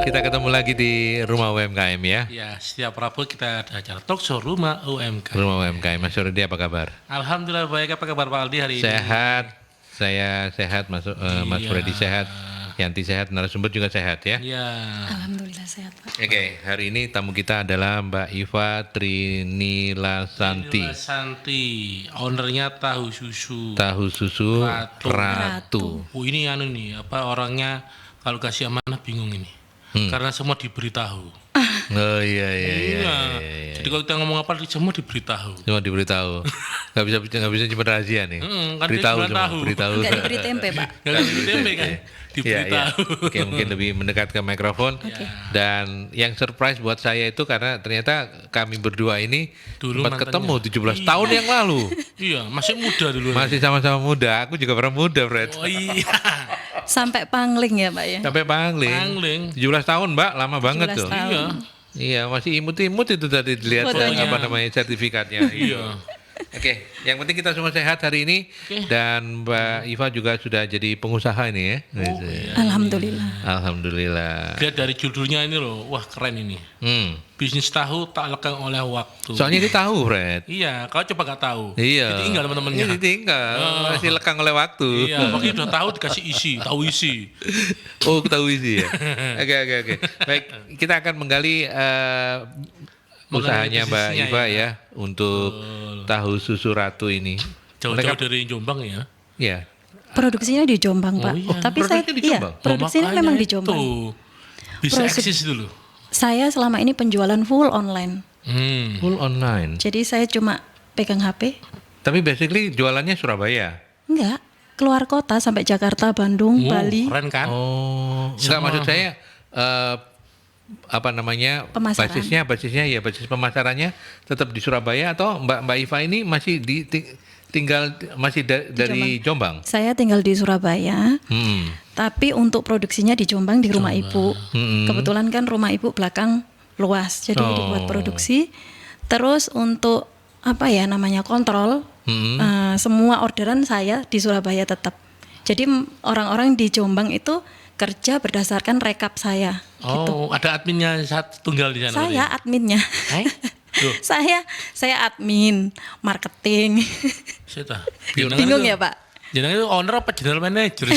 Kita ketemu lagi di Rumah UMKM ya. Ya, setiap Rabu kita ada acara talk show Rumah UMKM. Rumah UMKM. Mas Rudi apa kabar? Alhamdulillah baik. Apa kabar Pak Aldi hari ini? Sehat. Saya sehat, Mas Iya. Rudi sehat. Yanti sehat, narasumber juga sehat ya. Ya. Alhamdulillah sehat Pak. Oke, hari ini tamu kita adalah Mbak Iva Trinilasanti. Inilah Santi, ownernya Tahu Susu. Tahu susu Ratu. Ratu. Oh, ini nih, orangnya kalau kasih amanah bingung ini. Karena semua diberitahu. Oh iya. Jadi kalau kita ngomong apa semua diberitahu. Cuma diberitahu. Nggak bisa cuma rahasia nih. Kan dia Beritahu cuma semua, tahu. beritahu. Enggak diberi tempe Pak. Gak diberi tempe kan? Iya. Diberitahu. Oke, mungkin lebih mendekat ke mikrofon. Dan yang surprise buat saya itu karena ternyata kami berdua ini Dulu sempat mantannya. ketemu 17 tahun yang lalu. Iya, masih muda dulu. Masih sama-sama muda. Aku juga pernah muda, Fred. Oh iya. Sampai pangling ya Pak ya. Sampai Pangling. Pangling. 17 tahun, Mbak. Lama banget 17 tuh. tahun. Iya. Iya, masih imut-imut itu tadi dilihat Fotonya. apa namanya sertifikatnya. Iya. Oke, yang penting kita semua sehat hari ini. Oke. Dan Mbak Iva juga sudah jadi pengusaha ini ya. Alhamdulillah. Alhamdulillah. Lihat dari judulnya ini loh, wah keren ini. Bisnis tahu tak lekang oleh waktu. Soalnya dia tahu, Fred. Iya, kau coba gak tahu. Iya. Ditinggal teman-temannya. Ini ditinggal. Masih lekang oleh waktu. Iya, pokoknya udah tahu dikasih isi, tahu isi. Oh, tahu isi ya. Oke. Baik, kita akan menggali usahanya Mbak bisnisnya Iva ya untuk tahu susu Ratu ini. Jauh-jauh Mereka- dari Jombang ya. Ya. Produksinya di Jombang Pak. iya. Tapi saya Produksinya di iya, Jombang? produksinya Makanya memang di itu. Jombang. Bisa Produksi- eksis dulu. Saya selama ini penjualan full online. Full online. Jadi saya cuma pegang HP. Tapi basically jualannya Surabaya. Enggak, keluar kota sampai Jakarta, Bandung, Bali. Keren kan? Oh, enggak maksud saya apa namanya Pemasaran. basis pemasarannya tetap di Surabaya atau Mbak Iva ini masih tinggal masih dari Jombang. Saya tinggal di Surabaya. Tapi untuk produksinya di Jombang di rumah ibu. Kebetulan kan rumah ibu belakang luas, jadi dibuat produksi. Terus untuk apa ya namanya kontrol, semua orderan saya di Surabaya tetap. Jadi orang-orang di Jombang itu kerja berdasarkan rekap saya. Oh, ada adminnya tunggal di sana. Saya adminnya. Loh. saya admin marketing. Saya Bingung ya Pak. Jenengan itu owner apa general manager?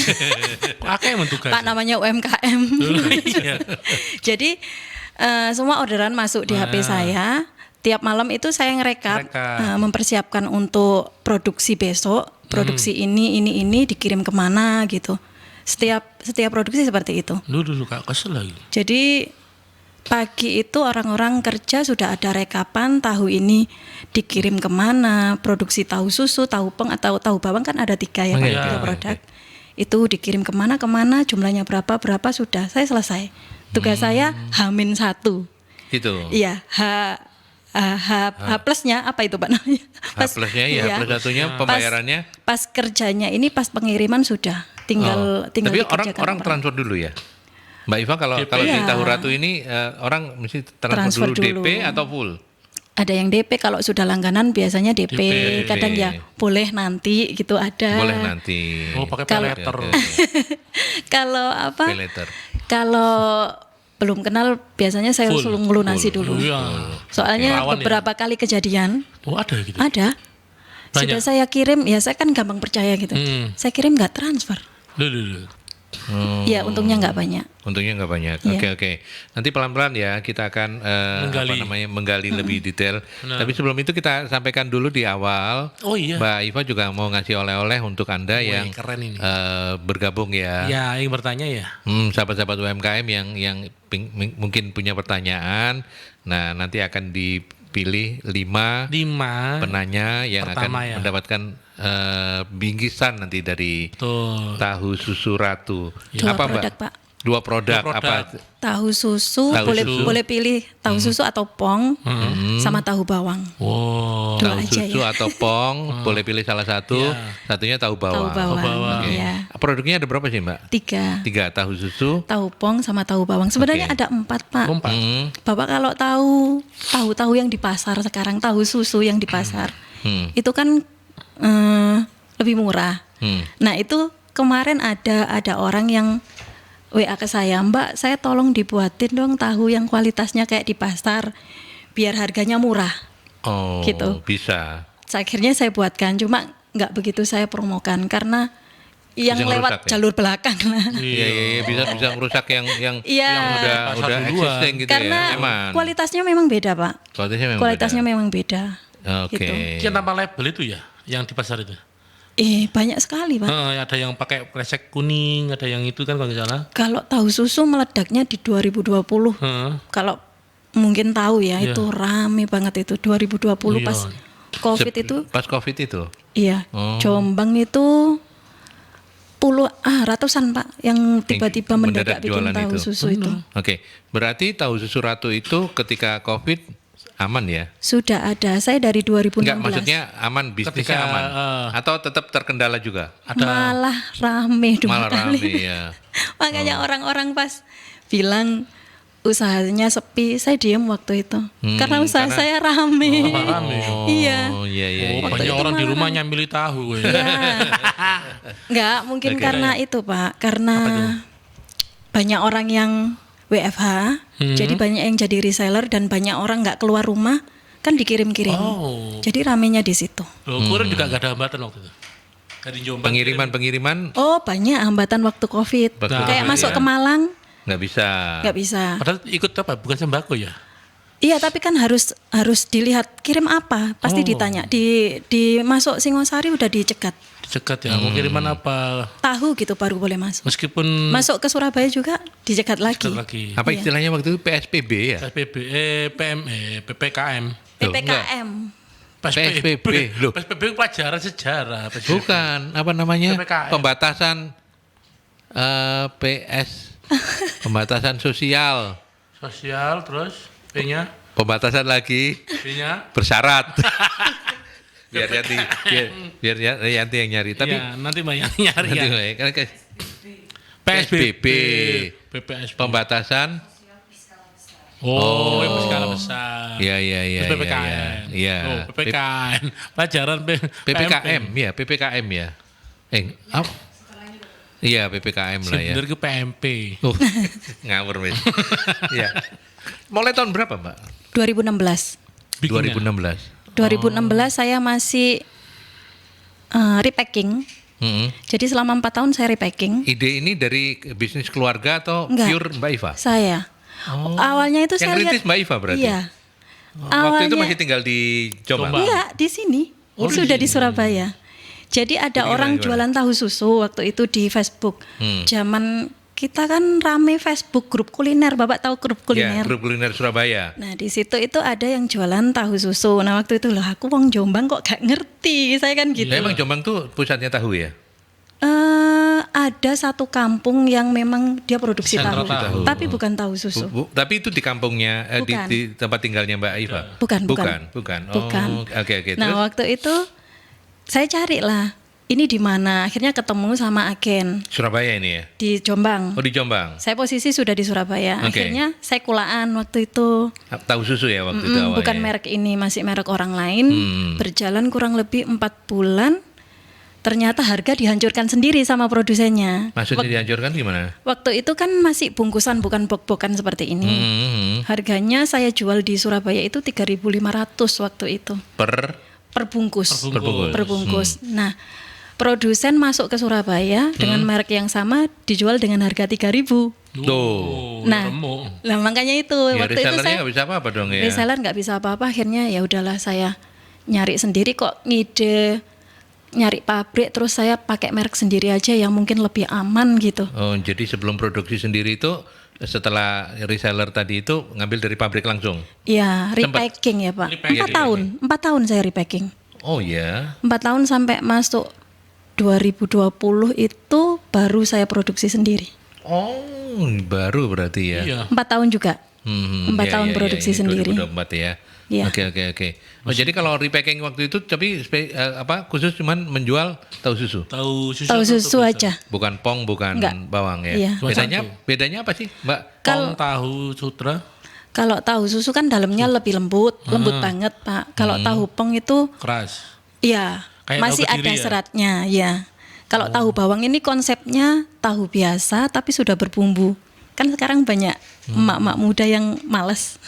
Akeh yang mentugas. Pak namanya UMKM. Iya. Jadi semua orderan masuk di HP saya. Tiap malam itu saya ngerekap, mempersiapkan untuk produksi besok, produksi ini dikirim kemana gitu. Setiap produksi seperti itu. Dulu Kak kesel lagi. Jadi pagi itu orang-orang kerja sudah ada rekapan tahu ini dikirim kemana, produksi tahu susu, tahu peng atau tahu bawang kan ada 3 ya Pak, 3 produk. Itu dikirim kemana, jumlahnya berapa sudah saya selesai. Tugas saya H-1. Gitu. Iya, H plusnya apa itu Pak namanya? H plusnya ya, H plus satunya pembayarannya. Pas kerjanya ini pas pengiriman sudah tinggal Tapi dikerjakan orang transfer dulu ya. Mbak Iva kalau DP. di Iya. Tahu Ratu ini orang mesti transfer Transfer dulu dulu. DP atau full? Ada yang DP, kalau sudah langganan biasanya DP, DP. kadang ya boleh nanti gitu ada. Boleh nanti. Oh, pakai Kalau- peleter. Kalau apa? Pay later. Kalau belum kenal biasanya saya Full. suruh ngelunasi dulu. Iya. Soalnya Rawan ya? beberapa kali kejadian Oh, ada gitu. ada. Banyak? Sudah saya kirim, ya saya kan gampang percaya gitu. Saya kirim nggak transfer. Loh. Ya untungnya nggak banyak. Untungnya nggak banyak. Iya. Oke. Nanti pelan-pelan ya kita akan menggali lebih detail. Tapi sebelum itu kita sampaikan dulu di awal. Oh iya. Mbak Iva juga mau ngasih oleh-oleh untuk Anda yang keren ini. bergabung ya. Ya, yang bertanya ya. Sahabat-sahabat UMKM yang mungkin punya pertanyaan. Nah, nanti akan dipilih 5 penanya yang Pertama akan ya. mendapatkan bingkisan nanti dari Tuh. Tahu Susu Ratu. 2 Apa produk Mbak? Pak. 2 produk. Dua produk. Apa? Tahu susu, Tahu boleh susu. boleh pilih tahu susu atau pong sama tahu bawang. Wow. Dua Tahu aja susu ya. atau pong, boleh pilih salah satu. Iya. Satunya tahu bawang. Tahu bawang. Oke. Ya. Produknya ada berapa sih Mbak? 3. 3 tahu susu. Tahu pong sama tahu bawang. Sebenarnya Oke. ada 4 Pak. Kompak. Bapak kalau tahu yang di pasar sekarang, tahu susu yang di pasar, itu kan lebih murah. Nah itu kemarin ada orang yang WA ke saya, Mbak, saya tolong dibuatin dong tahu yang kualitasnya kayak di pasar, biar harganya murah. Oh, Gitu. bisa. Akhirnya saya buatkan, cuma nggak begitu saya promokan karena yang Bisa ngerusak lewat ya? jalur belakang lah. Iya, bisa merusak yang Iya. udah pasar duluan. existing gitu Karena ya. Emang. kualitasnya memang beda, Pak. Kualitasnya memang beda. Oke. gitu. Yang tanpa label itu ya, yang di pasar itu. Banyak sekali, Pak. Ada yang pakai kresek kuning, ada yang itu kan kalau nggak salah. Kalau tahu susu meledaknya di 2020. Heeh. Kalau mungkin tahu ya, Iya. itu rame banget itu 2020 Iya. pas COVID itu. Pas COVID itu. Iya, Oh. Jombang itu ratusan, Pak, yang tiba-tiba mendadak bikin jualan tahu itu. susu itu. Oke, berarti tahu susu Ratu itu ketika COVID aman ya? Sudah ada, saya dari 2016. Enggak, maksudnya aman, bisnisnya Ketika, aman. Atau tetap terkendala juga? Malah rame dua Malah kali. rame ya. Makanya orang-orang pas bilang usahanya sepi, saya diam waktu itu. Karena usaha saya rame. Rame. Iya. Oh iya iya. Oh, iya. banyak itu orang di malah rumah nyamili tahu. Iya. Enggak, mungkin Oke. karena itu, Pak. Karena banyak orang yang WFH, jadi banyak yang jadi reseller dan banyak orang nggak keluar rumah, kan dikirim-kirim. Oh. Jadi ramenya di situ. Loh, kurir juga gak ada hambatan waktu itu. Dari Jombang. Pengiriman Oh, banyak hambatan waktu COVID. Waktu Kayak COVID, masuk ya. ke Malang nggak bisa. nggak bisa. Padahal ikut apa? Bukan sembako ya? Iya, tapi kan harus dilihat kirim apa, pasti ditanya. Di masuk Singosari udah dicegat. Dicegat ya. Mau kiriman apa? Tahu gitu baru boleh masuk. Meskipun Masuk ke Surabaya juga dicegat lagi. dicegat lagi. Apa istilahnya waktu itu PSBB ya? PSBB, PPKM. PPKM. PSBB, loh. PSBB pelajaran sejarah. PSBB. Bukan, apa namanya? PPKM. Pembatasan pembatasan sosial. Sosial terus P-nya, Pembatasan lagi B-nya. bersyarat. biar Yanti yang nyari. Tapi Iya, nanti Mbak yang nyari nanti, ya. kan, PSBB, PSBB. PPSB. Pembatasan. Oh, yang berskala besar. Iya. Terus PPKM. Iya. Oh, PPKM. Pelajaran PPKM ya, PPKM ya. Apa? Iya, PPKM lah ya. Bener ke PMP. Ngawur Mas. Iya. Mulai tahun berapa, Mbak? 2016. Bikinnya. 2016. 2016 saya masih repacking. Jadi selama 4 tahun saya repacking. Ide ini dari bisnis keluarga atau Enggak. pure Mbak Iva? Saya. Awalnya itu Yang saya lihat. rintis Mbak Iva berarti? Iya. Waktu itu masih tinggal di Jombang. Jombang. Enggak, di sini. Sudah di Surabaya. Jadi ada orang gimana? jualan tahu susu waktu itu di Facebook. Zaman kita kan rame Facebook grup kuliner. Bapak tahu grup Ya, kuliner? grup kuliner Surabaya. Nah, di situ itu ada yang jualan tahu susu. Nah, waktu itu loh aku wong Jombang kok gak ngerti. Saya kan gitu. Ya, emang Jombang tuh pusatnya tahu ya? Ada satu kampung yang memang dia produksi Sentra tahu, tahu. tapi bukan tahu susu. Tapi itu di kampungnya, Bukan. di tempat tinggalnya Mbak Iva? Bukan. Bukan. Bukan. Oh, oke. Nah, Terus? waktu itu saya cari lah, ini di mana? Akhirnya ketemu sama agen Surabaya ini ya? di Jombang. Oh, di Jombang. Saya posisi sudah di Surabaya. Oke. Akhirnya saya kulaan waktu itu. Tahu susu ya waktu itu awalnya? Bukan merek ini, masih merek orang lain. Berjalan kurang lebih 4 bulan. Ternyata harga dihancurkan sendiri sama produsennya. Maksudnya dihancurkan gimana? Waktu itu kan masih bungkusan, bukan bok-bokan seperti ini. Harganya saya jual di Surabaya itu 3.500 waktu itu. Per bungkus. Per bungkus. Nah, produsen masuk ke Surabaya dengan merek yang sama dijual dengan harga 3.000. Tuh. Nah, remuk. lah makanya itu Ya, waktu itu resellernya saya nggak bisa apa-apa dong ya? reseller nggak bisa apa-apa. Akhirnya ya udahlah saya nyari sendiri kok ngide nyari pabrik terus saya pakai merek sendiri aja yang mungkin lebih aman gitu. Oh, jadi sebelum produksi sendiri itu setelah reseller tadi itu ngambil dari pabrik langsung? Iya, repacking ya Pak. Repacking. 4 tahun saya repacking. Oh ya. 4 tahun sampai masuk 2020 itu baru saya produksi sendiri. Oh, baru berarti ya? Iya. 4 tahun juga. 4 Iya, tahun iya, produksi ini sendiri. 2024 ya. Iya. Oke. Oh, jadi kalau repacking waktu itu tapi khusus cuman menjual tahu susu? Tahu susu. Tahu atau susu bisa? aja. Bukan pong, bukan Enggak. bawang ya? Iya. Bedanya apa sih, Mbak? Pong, tahu, sutra, Kalau tahu susu kan dalamnya lebih lembut banget Pak. Kalau tahu pong itu keras. iya Kayak masih tahu ada Kediri ya? seratnya ya. Kalau tahu bawang ini konsepnya tahu biasa tapi sudah berbumbu. Kan sekarang banyak emak-emak muda yang males.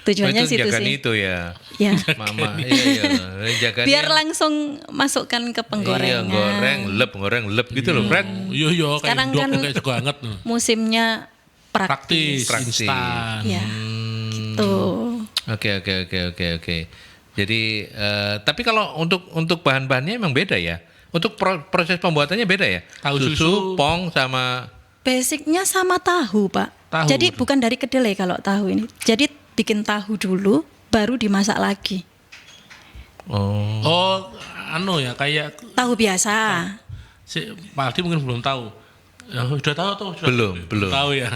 Tujuannya itu situ jagan sih. itu ya. Ya. Mama, iya. Jagan Biar langsung masukkan ke penggorengan. Iya, goreng lep gitu loh, Fred. Iya, kayak Sekarang dok kan kayak jago banget tuh. Musimnya praktis. Praktis, instan. Ya. Gitu. Oke. Jadi tapi kalau untuk bahan-bahannya emang beda ya. Untuk proses pembuatannya beda ya. Tahu Susu, pong sama Basicnya sama tahu, Pak. Tahu. Jadi bukan dari kedelai kalau tahu ini. Jadi bikin tahu dulu, baru dimasak lagi. Oh, ya kayak Tahu biasa. si Pak Aldi mungkin belum tahu. Ya, udah tahu tuh? Belum. Tahu ya.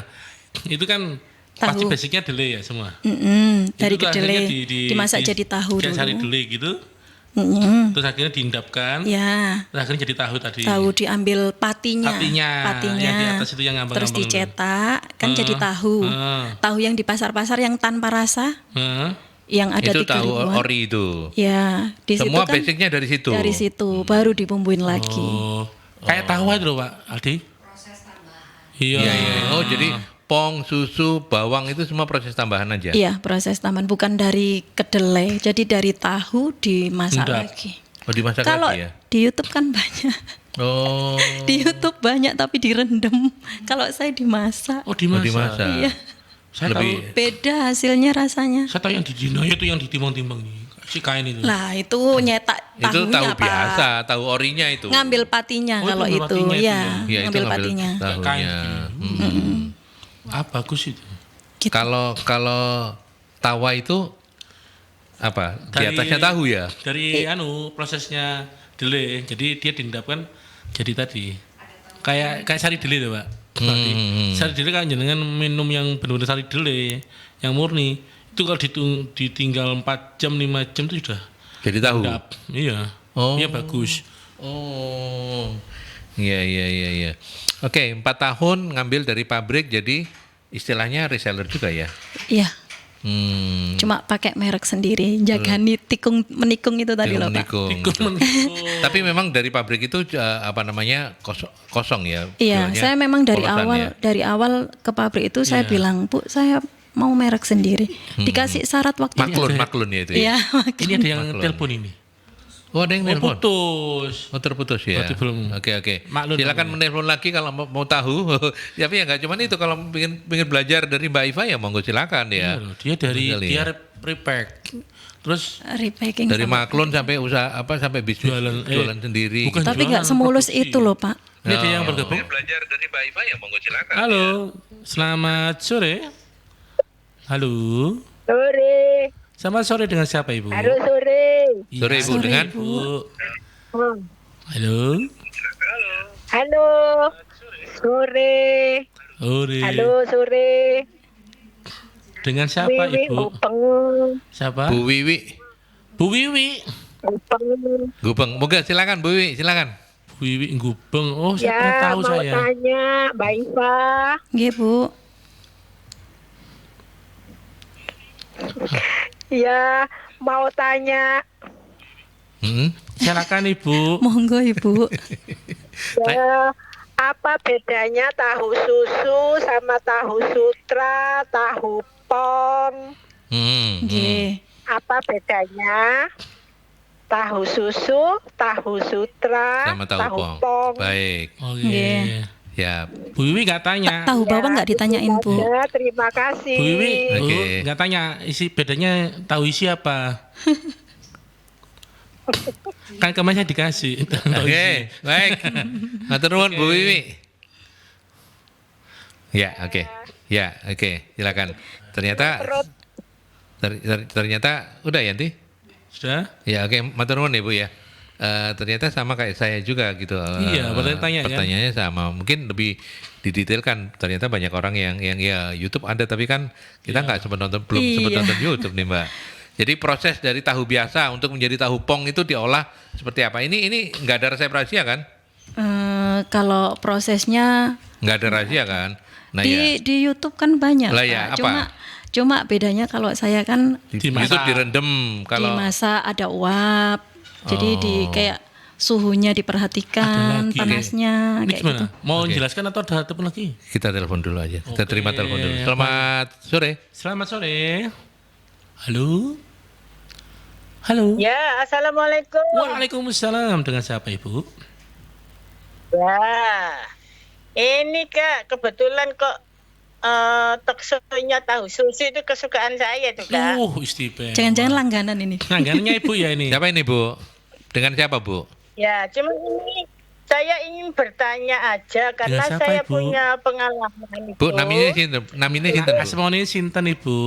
Itu kan Tahu. pasti basicnya delay ya semua. Dari Itu tuh kedelai akhirnya dimasak jadi tahu kayak dulu. sari delay gitu. Terus akhirnya diendapkan. Ya, Terus akhirnya jadi tahu tadi. tahu diambil patinya. Yang di atas itu yang ngambang-ngambang Terus itu. dicetak, kan jadi tahu. Tahu yang di pasar-pasar yang tanpa rasa, yang ada itu 3 tahu ribuan. ori itu. Ya, di situ Semua kan basicnya dari situ. dari situ baru dibumbuin lagi. Oh, kayak tahu aja loh Pak Aldi. Iya. Iya. Oh, jadi pong, susu, bawang itu semua proses tambahan aja. Iya, proses tambahan bukan dari kedelai. Jadi dari tahu dimasak Endap. lagi. Oh, dimasak Kalau lagi ya. di YouTube kan banyak. Oh. Di YouTube banyak tapi direndam. Kalau saya dimasak. Oh, dimasak. Dimasak. Iya. Saya Lebih- tahu. Beda hasilnya rasanya. Saya tahu yang di Dino itu yang ditimbang-timbang nih. Si kain itu. Lah itu nyetak Itu tahunya tahu Pak. biasa, tahu orinya itu. Ngambil patinya Oh, itu kalau ngambil itu, patinya itu ya, Ya, itu ngambil patinya. tahunya. Bagus itu. Gitu. Kalau tawa itu apa? Di Dari- atasnya tahu ya? Dari prosesnya delay. Jadi dia diendapkan jadi tadi. Kayak sari delay tuh, Pak. Sari delay kan jenengan minum yang benar-benar sari delay, yang murni. Itu kalau ditinggal 4 jam, 5 jam itu sudah Jadi tahu. endap. Iya. Oh. Iya bagus. Oh. Iya. Oke, 4 tahun ngambil dari pabrik jadi istilahnya reseller juga ya. Iya, Hmm. cuma pakai merek sendiri. Jaga tikung menikung itu tadi loh Pak. Menikung. Ikut Tapi memang dari pabrik itu kosong ya. Iya, jualnya, saya memang polosannya. dari awal ke pabrik itu saya bilang, Bu, saya mau merek sendiri. Dikasih syarat waktu itu. Maklun ya itu ya. Iya, Ini ada yang telepon ini. Oh, ada yang nelpon. Putus. Oh, terputus ya. Berarti belum. Oke. Maklun Silakan menelpon lagi kalau mau tahu. Tapi ya nggak cuman itu, kalau pengen belajar dari Mbak Iva ya monggo silakan ya. Dia dari Betul dia ya. repack. Terus repacking Dari sama- maklun sampai usaha sampai bisnis jualan sendiri. bukan Tapi nggak jualan, semulus produksi. itu loh Pak. Ini ada yang bergabung. Belajar dari Mbak Iva ya monggo silakan. Halo, selamat sore. Halo. Sore, Selamat sore dengan siapa Ibu? halo sore. Iya, Sore, Ibu, dengan? Ibu. Hmm. Halo. Halo, sore. Sore. Halo sore. Dengan siapa Wiwi Ibu? Upeng, Siapa? Bu Wiwi, Bu Wiwi. Upeng. Gubeng. Moga silakan Bu Wiwi, silakan. Bu Wiwi Gubeng. Oh, saya pernah Ya, tahu mau saya. tanya, Mbak Iva. Nggih, Bu. Ya, mau tanya. Silakan Ibu. Monggo Ibu. Ya, apa bedanya tahu susu sama tahu sutra, tahu pong? Nggih. Apa bedanya? Tahu susu, tahu sutra, Sama tahu pong. Baik. Oke. Nggih. Ya. Bu Wiwi nggak tanya. Tahu bawang nggak ditanyain, Bu? Ya, terima kasih. Bu Wiwi, Oke. nggak tanya isi bedanya tahu isi apa? Kan kemarin saya dikasih. Oke, baik. Matur nuwun Bu Wiwi. Ya, oke. Ya, oke. Silakan. Ternyata Perut. ternyata udah Yanti? Sudah? Ya, oke. Matur nuwun ya Bu ya. Ternyata sama kayak saya juga gitu. Iya, bertanya kan? Pertanyaannya sama. Mungkin lebih didetailkan. Ternyata banyak orang yang ya YouTube ada, tapi kan kita nggak sempat nonton, belum sempat Iya. nonton YouTube nih Mbak. Jadi proses dari tahu biasa untuk menjadi tahu pong itu diolah seperti apa? Ini nggak ada resep rahasia kan? Kalau prosesnya Nggak ada rahasia kan? Nah ya, di YouTube kan banyak. Lah ya, Pak. apa? Cuma bedanya kalau saya kan YouTube direndam kalau dimasak ada uap. Jadi di kayak suhunya Ada diperhatikan, lagi. panasnya Ini kayak gimana? gitu. Mau jelaskan atau ada telepon lagi? Kita telepon dulu aja. Kita Oke. terima telepon dulu. Selamat sore. Selamat sore. Halo. Halo. Ya, assalamualaikum. Waalaikumsalam. Dengan siapa Ibu? Ya, ini Kak, kebetulan kok talkshow-nya tahu susu itu kesukaan saya tuh Kak. Istimewa. Jangan-jangan langganan ini. Langganannya Ibu ya ini. Siapa ini Bu? Dengan siapa Bu? Ya, cuma ini saya ingin bertanya aja karena siapa, saya Ibu? punya pengalaman itu. Bu, namanya sinten? Namanya sinten Bu? Asmone sinten Ibu?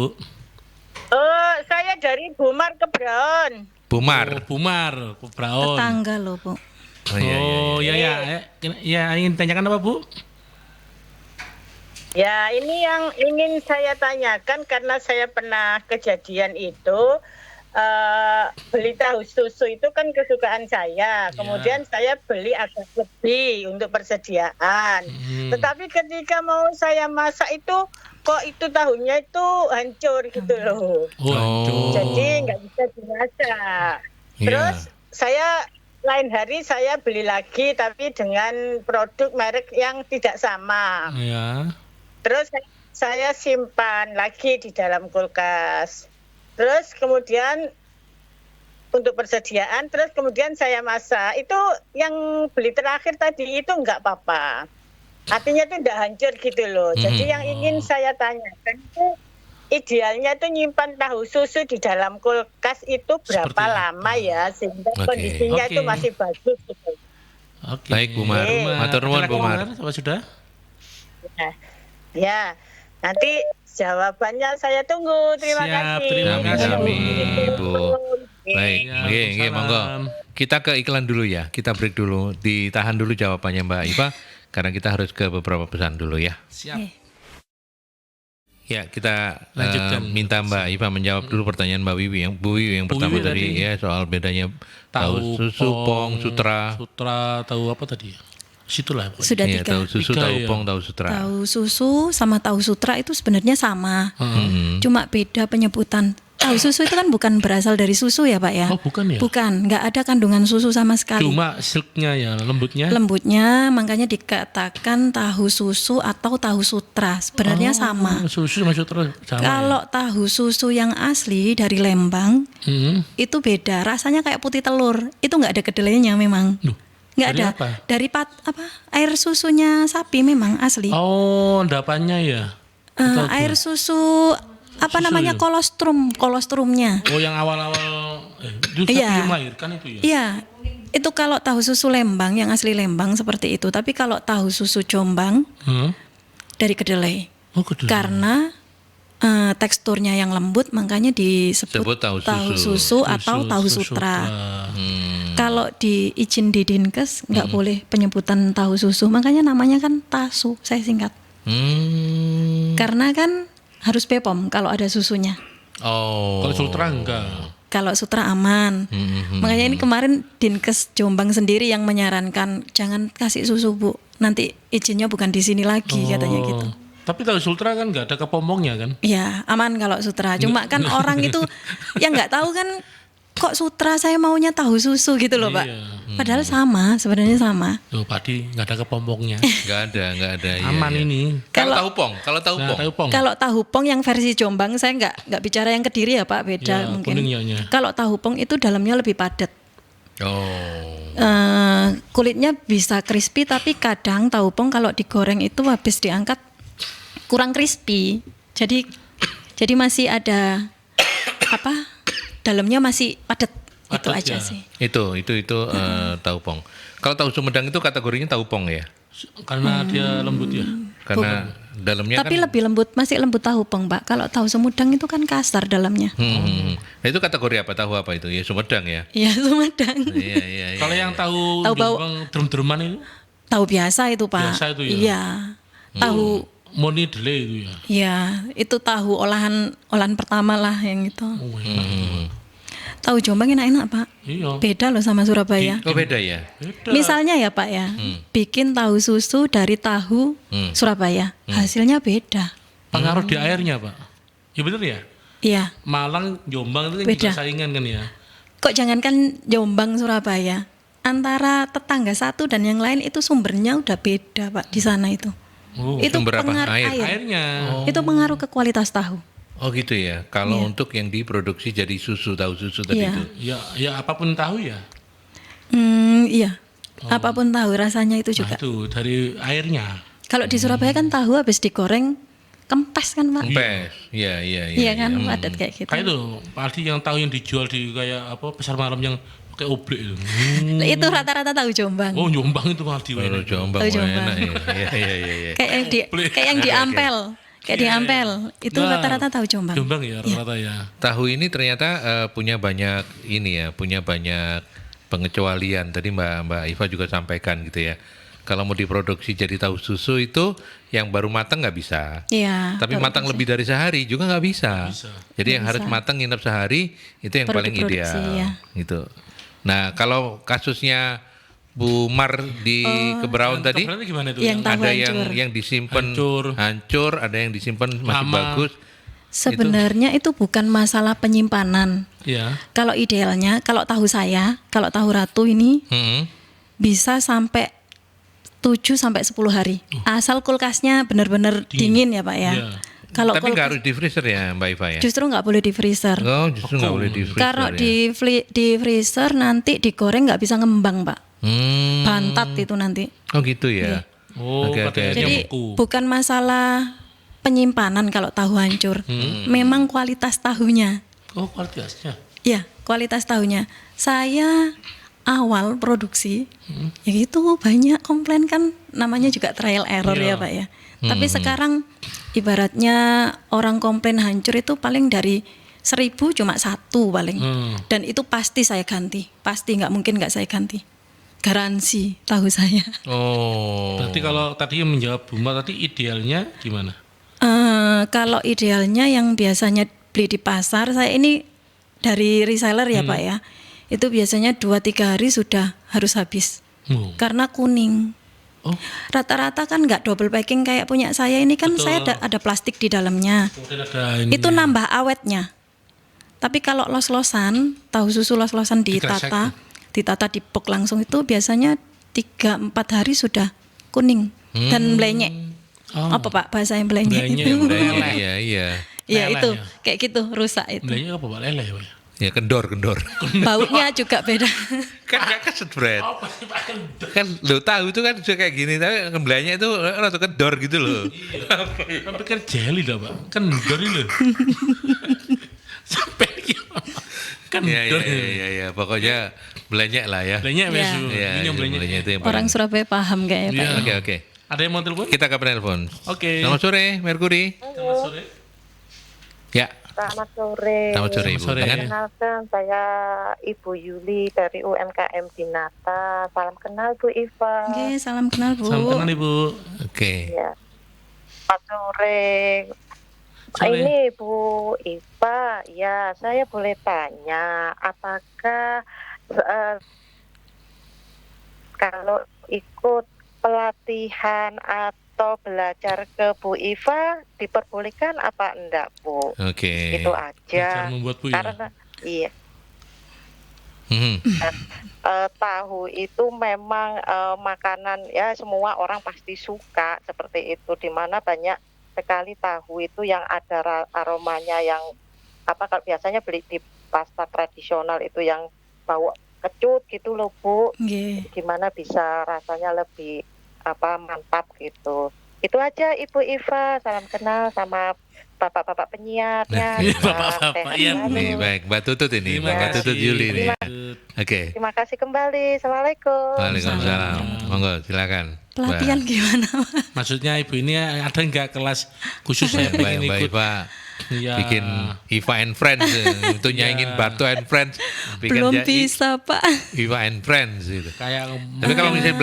Saya dari Bumar ke Braon. Bumar. Bumar, Braon. Tetangga loh, Bu. Oh iya, iya. Oh ya ya. Ya ingin tanyakan apa Bu? Ya, ini yang ingin saya tanyakan karena saya pernah kejadian itu beli tahu susu itu kan kesukaan saya. Kemudian saya beli agak lebih untuk persediaan. Tetapi ketika mau saya masak itu kok itu tahunya itu hancur gitu loh. Waduh. Jadi nggak bisa dimasak. Iya. Terus saya lain hari saya beli lagi tapi dengan produk merek yang tidak sama. Ya. Terus saya simpan lagi di dalam kulkas. Terus kemudian untuk persediaan, terus kemudian saya masak. Itu yang beli terakhir tadi itu nggak apa-apa. Artinya itu tidak hancur gitu loh. Jadi yang ingin saya tanyakan itu idealnya itu nyimpan tahu susu di dalam kulkas itu berapa Seperti lama ya sehingga Oke. kondisinya itu Oke. masih bagus gitu. Oke. Baik, Bumar. Matur nuwun, Silakan, Bumar. Apa sudah? Nah, ya, nanti jawabannya saya tunggu. Terima Siap, kasih. terima kasih, Kami, Bu. Bu. Baik, Ya, nggih, nggih, monggo. Waalaikumsalam. Kita ke iklan dulu ya. Kita break dulu. Ditahan dulu jawabannya Mbak Iva karena kita harus ke beberapa pesan dulu ya. Siap. Ya, kita Lanjutkan. minta Mbak Iva menjawab dulu pertanyaan Mbak Wiwi yang Bu Wiwi yang Bu pertama Wiwi tadi tadi. ya soal bedanya tahu susu, pong, sutra. Sutra, tahu apa tadi? Situlah. pokoknya. Sudah Iya, tiga. tahu susu, Tiga, tahu ya. pong, tahu sutra. Tahu susu sama tahu sutra itu sebenarnya sama. Mhm. Cuma beda penyebutan. Tahu susu itu kan bukan berasal dari susu ya, Pak ya? Oh, bukan ya? Bukan, nggak ada kandungan susu sama sekali. Cuma silknya ya, lembutnya. Lembutnya, makanya dikatakan tahu susu atau tahu sutra. Sebenarnya sama. Susu sama sutra sama. Kalau tahu susu yang asli dari Lembang itu beda, rasanya kayak putih telur. Itu nggak ada kedelainya memang. Loh, Nggak dari ada. apa? Dari air susunya sapi memang asli. Oh, endapannya ya. Air susu apa Susu namanya ya? kolostrumnya. Oh, yang awal-awal itu sapi Iya. yang melahirkan itu ya. Iya, itu kalau tahu susu Lembang yang asli Lembang seperti itu. Tapi kalau tahu susu Jombang dari kedelai, Oh, kedelai. karena teksturnya yang lembut, makanya disebut Sebut tahu susu atau tahu sutra. Kalau di izin di Dinkes nggak boleh penyebutan tahu susu, makanya namanya kan tasu, saya singkat. Karena kan harus BPOM kalau ada susunya. Oh. Kalau sutra enggak. Kalau sutra aman. Makanya ini kemarin Dinkes Jombang sendiri yang menyarankan jangan kasih susu Bu. Nanti izinnya bukan di sini lagi katanya gitu. Tapi tahu sutra kan enggak ada kepompongnya kan? Ya aman kalau sutra. Cuma kan orang itu yang nggak tahu kan kok sutra saya maunya tahu susu gitu loh Pak. Iya. Padahal sama, sebenarnya sama. Tuh, padi enggak ada kepompongnya. Nggak ada. Iya, Aman iya. ini. Kalau Kalau- tahu pong, kalau tahu Nah, pong. tahu pong. Kalau tahu pong yang versi Jombang saya nggak bicara yang Kediri ya Pak, beda Ya, mungkin. kuning ianya. Kalau tahu pong itu dalamnya lebih padat. Oh. Kulitnya bisa crispy tapi kadang tahu pong kalau digoreng itu habis diangkat kurang crispy. Jadi masih ada dalamnya masih padat. Itu Padat aja ya. sih. Itu tahu pong. Kalau tahu Sumedang itu kategorinya tahu pong ya. Karena dia lembut ya. Karena dalamnya Tapi kan lebih lembut, masih lembut tahu pong, Pak. Kalau tahu Sumedang itu kan kasar dalamnya. Nah, itu kategori apa? Tahu apa itu? Ya Sumedang ya. Iya, Sumedang. Iya. Kalau yang tahu Tahu bau- Jombang drum-druman itu Tahu biasa itu, Pak. Biasa itu ya? Iya. Tahu moni dele itu ya. ya, itu tahu olahan pertama lah yang itu. Oh, enak. Tahu Jombang enak-enak, Pak. Iya. Beda loh sama Surabaya. Oh beda ya. Beda. Misalnya ya Pak ya, bikin tahu susu dari tahu Surabaya, hasilnya beda. Pengaruh di airnya, Pak. Ya bener ya. Iya. Malang, Jombang itu kan Beda. juga saingan kan ya. Kok jangankan Jombang Surabaya, antara tetangga satu dan yang lain itu sumbernya udah beda Pak di sana itu. Oh, Itu sumber apa? pengaruh Air? airnya. Itu pengaruh ke kualitas tahu. Oh gitu ya. Kalau Iya. untuk yang diproduksi jadi susu, tahu susu tadi Iya. itu. Ya apapun tahu ya. Iya. Apapun tahu rasanya itu Nah, juga. itu dari airnya. Kalau di Surabaya kan tahu habis digoreng kempes kan Pak. Kempes. Iya, iya, iya. Iya kan iya. padat kayak gitu. Kayak itu, pasti yang tahu yang dijual di kayak apa pasar malam yang kayak oblek itu. Itu rata-rata tahu Jombang. Oh, Jombang itu malah Oh, diwenek. Jombang, Oh, wah, Jombang. enak ya. Iya, iya, iya, iya. Kayak yang di Ampel. Kayak di Ampel. Itu Nah, rata-rata tahu Jombang. Jombang ya rata-rata ya. Tahu ini ternyata punya banyak ini ya, punya banyak pengecualian. Tadi Mbak Iva juga sampaikan gitu ya. Kalau mau diproduksi jadi tahu susu itu yang baru matang nggak bisa. Iya. Tapi baru matang bisa. lebih dari sehari juga nggak bisa. bisa. Jadi yang harus matang nginep sehari itu yang Baru paling diproduksi, ideal. ya. Gitu. Nah kalau kasusnya Bu Mar di Keberaun tadi Berarti gimana itu? Yang tahu ada hancur. yang disimpan Hancur. hancur, ada yang disimpan masih Lama. bagus. Sebenarnya itu bukan masalah penyimpanan. Ya. Kalau idealnya, kalau tahu saya, kalau tahu Ratu ini Mm-mm. bisa sampai 7 sampai 10 hari. Asal kulkasnya benar-benar dingin ya Pak ya. Iya. Kalau Tapi nggak kulkas harus di freezer ya Mbak Iva ya? justru nggak boleh di freezer. Oh justru nggak boleh di freezer Kalau ya? di freezer nanti digoreng nggak bisa ngembang Pak. Hmm. Bantat itu nanti. Oh gitu ya. Oh, Oke, pada oke. akhirnya Jadi beku. bukan masalah penyimpanan kalau tahu hancur. Memang kualitas tahunya. Oh, kualitasnya. Ya, kualitas tahunya. Saya awal produksi, ya gitu banyak komplain kan, namanya juga trial error Iya. ya Pak ya. Tapi sekarang ibaratnya orang komplain hancur itu paling dari 1000 cuma 1 paling. Dan itu pasti saya ganti, pasti nggak mungkin nggak saya ganti. Garansi tahu saya. Oh. Berarti kalau tadi yang menjawab Buma tadi idealnya gimana? Kalau idealnya yang biasanya beli di pasar, saya ini dari reseller ya Pak ya. Itu biasanya 2-3 hari sudah harus habis. Oh. Karena kuning. Oh. Rata-rata kan nggak double packing kayak punya saya ini kan. Betul. Saya ada plastik di dalamnya. Kemudian ada ini. Itu nambah awetnya. Tapi kalau los-losan, tahu susu los-losan ditata di box langsung itu biasanya 3-4 hari sudah kuning dan melenyek. Oh. Apa Pak bahasa yang melenyek? Melenyek, itu? melenyek. Iya, iya. Iya Leleh itu ya? kayak gitu rusak itu. Belanya apa Pak? Leleh Pak? Ya kendor. Baunya juga beda. Kan gak keset Fred. Oh, pasti Pak kendor. Kan lo tahu itu kan juga kayak gini, tapi kembalinya itu rada kendor gitu loh. Kan pikir jelly dah Pak. Kendor ini loh. Sampai kendor. Ya. Pokoknya belenyek lah ya. Belanya Ya. besu. Iya, Ini yang belanya. belenyek itu yang Orang paling. Surabaya paham kayaknya Pak. Iya. Oke. Ada yang mau telepon? Kita ke penelpon. Oke. Selamat sore, Merkuri. Selamat sore. Ya, Selamat sore. selamat sore Ibu. sore. Dengan? Kenalkan, saya Ibu Yuli dari UMKM Dinata. Salam kenal Bu Iva. Oke, salam kenal Bu. Salam kenal Ibu. Oke. Ya. Selamat sore. Sore. Ini Bu Iva, ya saya boleh tanya, apakah kalau ikut pelatihan atau belajar ke Bu Iva diperbolehkan apa enggak Bu? Oke. Itu aja. Belajar membuat Bu ya. Karena iya. Hmm. Tahu itu memang makanan ya semua orang pasti suka seperti itu, dimana banyak sekali tahu itu yang ada aromanya yang apa kalau biasanya beli di pasar tradisional itu yang bau kecut gitu loh Bu, Nggih. gimana bisa rasanya lebih apa mantap gitu. Itu aja Ibu Iva, salam kenal sama bapak-bapak penyiarnya. Iya, bapak-bapak, Sehat iya. selalu. Nih, baik. Mbak Tutut ini, Terima Mbak Tutut kasih. Yuli ini. Oke. Terima kasih kembali. Assalamualaikum. Waalaikumsalam. Monggo, silakan. Pelatihan gimana Pak? Maksudnya Ibu ini ada nggak kelas khusus saya Mbak pengen Mbak ikut? Iva Iya. bikin Iva and Friends untuk nyaingin Barto and Friends. Bikin Belum ja- bisa Pak. Iva and Friends gitu. Kayak Tapi kalau misalnya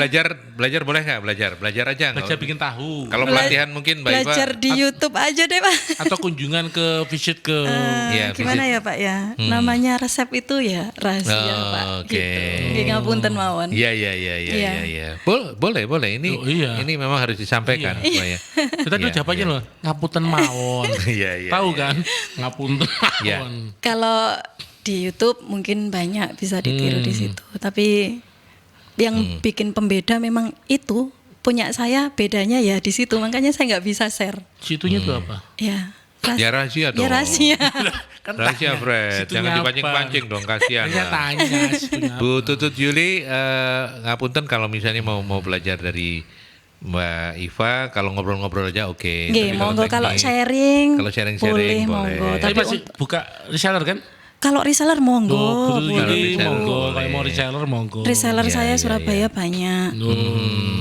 belajar boleh nggak belajar aja nggak? belajar bikin tahu. Kalau pelatihan mungkin Mbak Iva Belajar di YouTube aja deh Pak. Atau kunjungan ke visit ke Iya, Gimana visit. ya Pak ya? Namanya resep itu ya rahasia Oh, Pak. oke. Gitu. Nggih, ngapunten mawon. Iya. Iya. Boleh. Ini Oh, iya. ini memang harus disampaikan Mbak ya. kita dulu Iya, jawabannya iya. loh, ngapunten mawon. Iya. Tahu kan? Ngapunten Iya. mawon. Kalau di YouTube mungkin banyak bisa ditiru di situ. Tapi Yang bikin pembeda memang itu punya saya, bedanya ya di situ. Makanya saya nggak bisa share. Situnya itu apa? Ya. Ya rahasia dong. Ya rahasia. Kan Rahasia tanya, Fred, situnya jangan apa? dipancing-pancing dong, kasihan Saya lah. tanya situnya apa. Bu Tutut Yuli, ngapunten kalau misalnya mau belajar dari Mbak Iva, kalau ngobrol-ngobrol aja oke. Nggih, Tapi monggo kalau teknik, sharing. kalau sharing-sharing boleh. monggo. Tapi Tapi masih buka reseller kan? kalau reseller monggo, Oh, betul boleh. Yuli, reseller monggo. boleh. Kalau mau reseller monggo. Reseller Iya, saya iya, Surabaya banyak.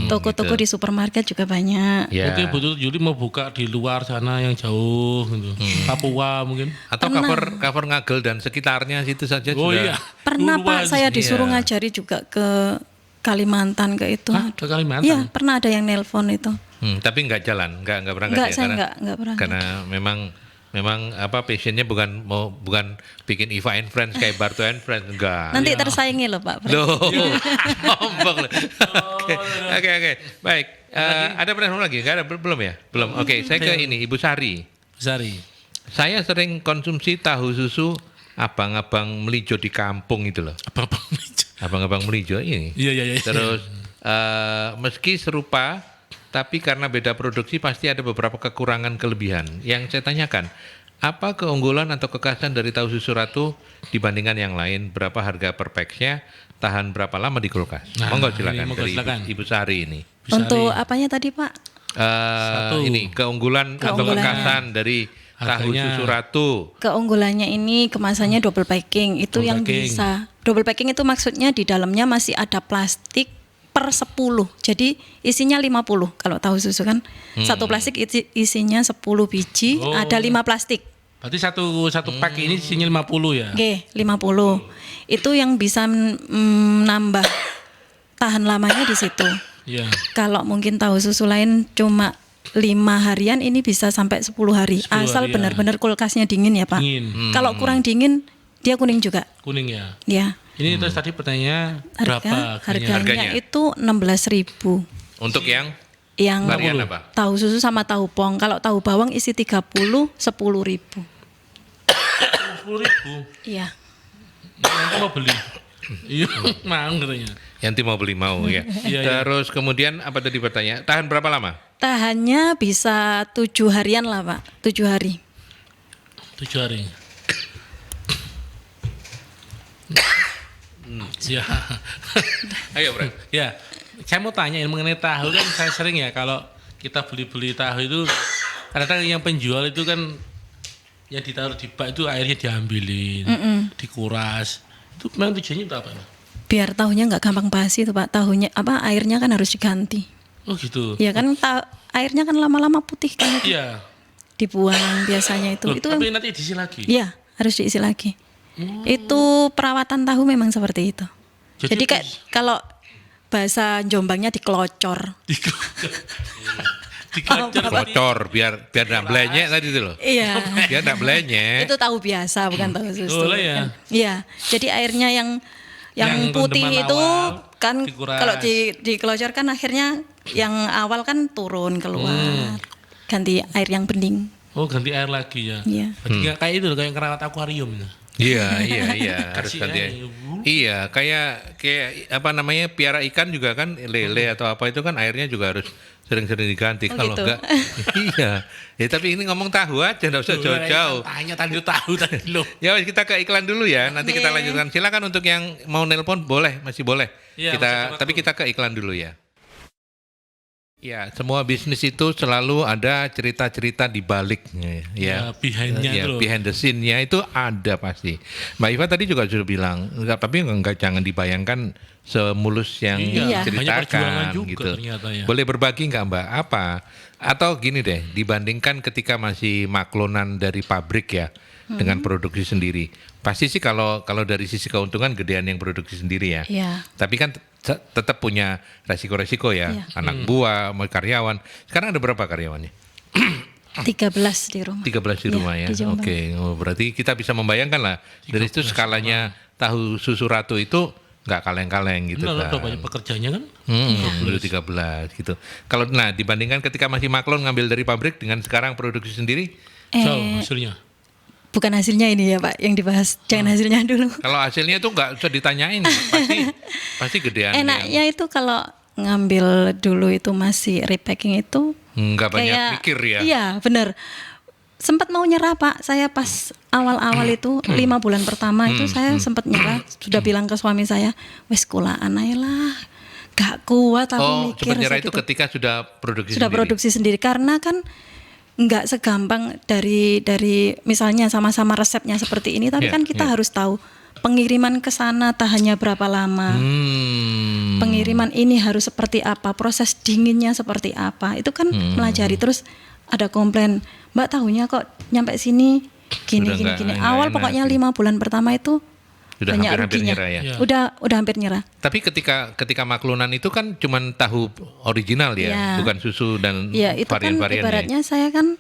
Toko-toko di supermarket juga banyak. Ya. Mungkin betul Yuli mau buka di luar sana yang jauh gitu. Papua mungkin. Atau cover Ngagel dan sekitarnya situ saja Oh sudah. iya. Pernah Luas. Pak, saya disuruh Iya. ngajari juga ke Kalimantan ke itu. Hah, ke Kalimantan? Iya, pernah ada yang nelpon itu. Tapi nggak jalan, nggak berangkat Enggak, ya, saya karena enggak pernah. karena memang apa passionnya bukan bikin Iva and Friends kayak Barto and Friends, enggak. Nanti tersaingi loh Pak. Loh, ngomong loh. Oke, baik. Ada penanya lagi? Nggak ada, belum ya? Belum. Oke, saya ke ini Ibu Sari. Sari. Saya sering konsumsi tahu susu abang-abang melijo di kampung itu loh. Apa-apa. Abang-abang melijo ini. Iya. Terus meski serupa, tapi karena beda produksi pasti ada beberapa kekurangan kelebihan. Yang saya tanyakan, apa keunggulan atau kekhasan dari tahu susu Ratu dibandingkan yang lain? Berapa harga per packsnya? Tahan berapa lama di kulkas? Nah, Monggo ini silakan monggo dari silakan. Ibu Sari ini. Bisa Untuk apanya tadi Pak? Satu. Ini keunggulan atau Keunggulannya. kekhasan dari tahu Harganya. susu Ratu. Keunggulannya ini kemasannya double packing. Itu Double yang packing. bisa. Double packing itu maksudnya di dalamnya masih ada plastik per 10. Jadi isinya 50 kalau tahu susu kan. Satu plastik isinya 10 biji, Oh. ada 5 plastik. Berarti satu pack ini isinya 50 ya? Oke, 50. Itu yang bisa nambah tahan lamanya di situ. Iya. Kalau mungkin tahu susu lain cuma 5 harian, ini bisa sampai 10 hari. 10 Asal hari, ya. benar-benar kulkasnya dingin ya Pak. Dingin. Kalau kurang dingin, dia kuning juga. Kuning ya. Ya. Ini terus tadi pertanyaannya berapa Harganya Harganya? itu 16.000. Untuk yang Yang varian apa? tahu susu sama tahu pong. Kalau tahu bawang isi 30, 10.000. 10.000. Iya. Nanti mau beli. Iya, mau katanya. Yanti mau beli mau ya. Iya. Terus kemudian apa tadi bertanya? Tahan berapa lama? Tahannya bisa 7 harian lah Pak. 7 hari. 7 hari. Ya. Ayo, Bro. Ya, saya mau tanya mengenai tahu kan saya sering ya kalau kita beli-beli tahu itu kadang yang penjual itu kan yang ditaruh di bak itu airnya diambilin, dikuras. Itu memang tujuannya untuk apa? Biar tahunya nggak gampang basi tuh Pak. Tahunya airnya kan harus diganti. Oh gitu. Ya kan airnya kan lama-lama putih kan itu. Iya. Dibuang biasanya itu. Loh, Itu tapi yang, nanti diisi lagi. iya, harus diisi lagi. Itu perawatan tahu memang seperti itu. Jadi Jadi kayak kalau bahasa Jombangnya dikelocor. Dikacor. Kocor biar nggak blenyek tadi itu loh. Iya. Biar nggak blenyek. Itu tahu biasa bukan tahu susu. Boleh ya? Kan. Iya. Jadi airnya yang Yang putih rendeman itu awal kan dikuras. kalau dikelocor kan akhirnya yang awal kan turun keluar. Ganti air yang bening. Oh ganti air lagi ya. Iya. Berarti nggak kayak itu loh, kayak ngerawat akuarium. Iya harus Kasih ganti. air. Iya, kayak apa namanya piara ikan juga kan lele atau apa itu kan airnya juga harus sering-sering diganti. Oh, Kalau gitu. enggak, iya. Ya tapi ini ngomong tahu aja, enggak usah jauh-jauh. Tanya tadi tahu tadi loh. Ya wes, kita ke iklan dulu ya. Nanti kita lanjutkan. Silakan untuk yang mau nelpon boleh, masih boleh. Iya, masih Tapi kita ke iklan dulu ya. Ya, semua bisnis itu selalu ada cerita-cerita di baliknya ya. Ya, behind-nya Ya, itu loh. behind the scene-nya itu ada pasti. Mbak Iva tadi juga sudah bilang, tapi enggak jangan dibayangkan semulus yang Iya, banyak perjuangan ceritakan juga gitu. ternyata ya. Boleh berbagi nggak Mbak? Apa? Atau gini deh, dibandingkan ketika masih maklonan dari pabrik ya dengan produksi sendiri. Pasti sih kalau dari sisi keuntungan gedean yang produksi sendiri ya. Iya. Tapi kan tetap punya resiko-resiko ya, Iya. anak buah, mau karyawan. Sekarang ada berapa karyawannya? 13 di rumah. 13 di Iya, rumah ya. di Jombang. Oke, berarti kita bisa membayangkan lah. Dari itu skalanya tahu susu Ratu itu nggak kaleng-kaleng gitu Benar, kan. banyak pekerjaannya kan. Dulu 13 gitu. Kalau dibandingkan ketika masih maklon ngambil dari pabrik dengan sekarang produksi sendiri, So, hasilnya. bukan hasilnya ini ya Pak yang dibahas, jangan hasilnya dulu. Kalau hasilnya itu nggak usah ditanyain, pasti gedean. Enaknya itu kalau ngambil dulu itu masih repacking itu Nggak banyak kayak, mikir ya. Iya benar. Sempat mau nyerah Pak, saya pas awal-awal itu 5 bulan pertama itu saya sempat nyerah, sudah bilang ke suami saya, wes kulaan aja lah, gak kuat aku mikir. Sempat nyerah itu gitu. ketika sudah produksi Sudah sendiri. produksi sendiri, karena kan nggak segampang dari misalnya sama-sama resepnya seperti ini, tapi Iya, kan kita iya. harus tahu pengiriman ke sana tahannya berapa lama. Pengiriman ini harus seperti apa, proses dinginnya seperti apa, itu kan melajari. Terus ada komplain, Mbak tahunya kok nyampe sini gini Sudah gini nggak- gini. nggak Awal enak pokoknya sih. 5 bulan pertama itu Sudah banyak hampir-hampir ruginya. nyerah ya. Iya. Udah hampir nyerah. Tapi ketika maklunan itu kan cuman tahu original ya, Iya. bukan susu dan Ya itu kan varian-variannya. ibaratnya saya kan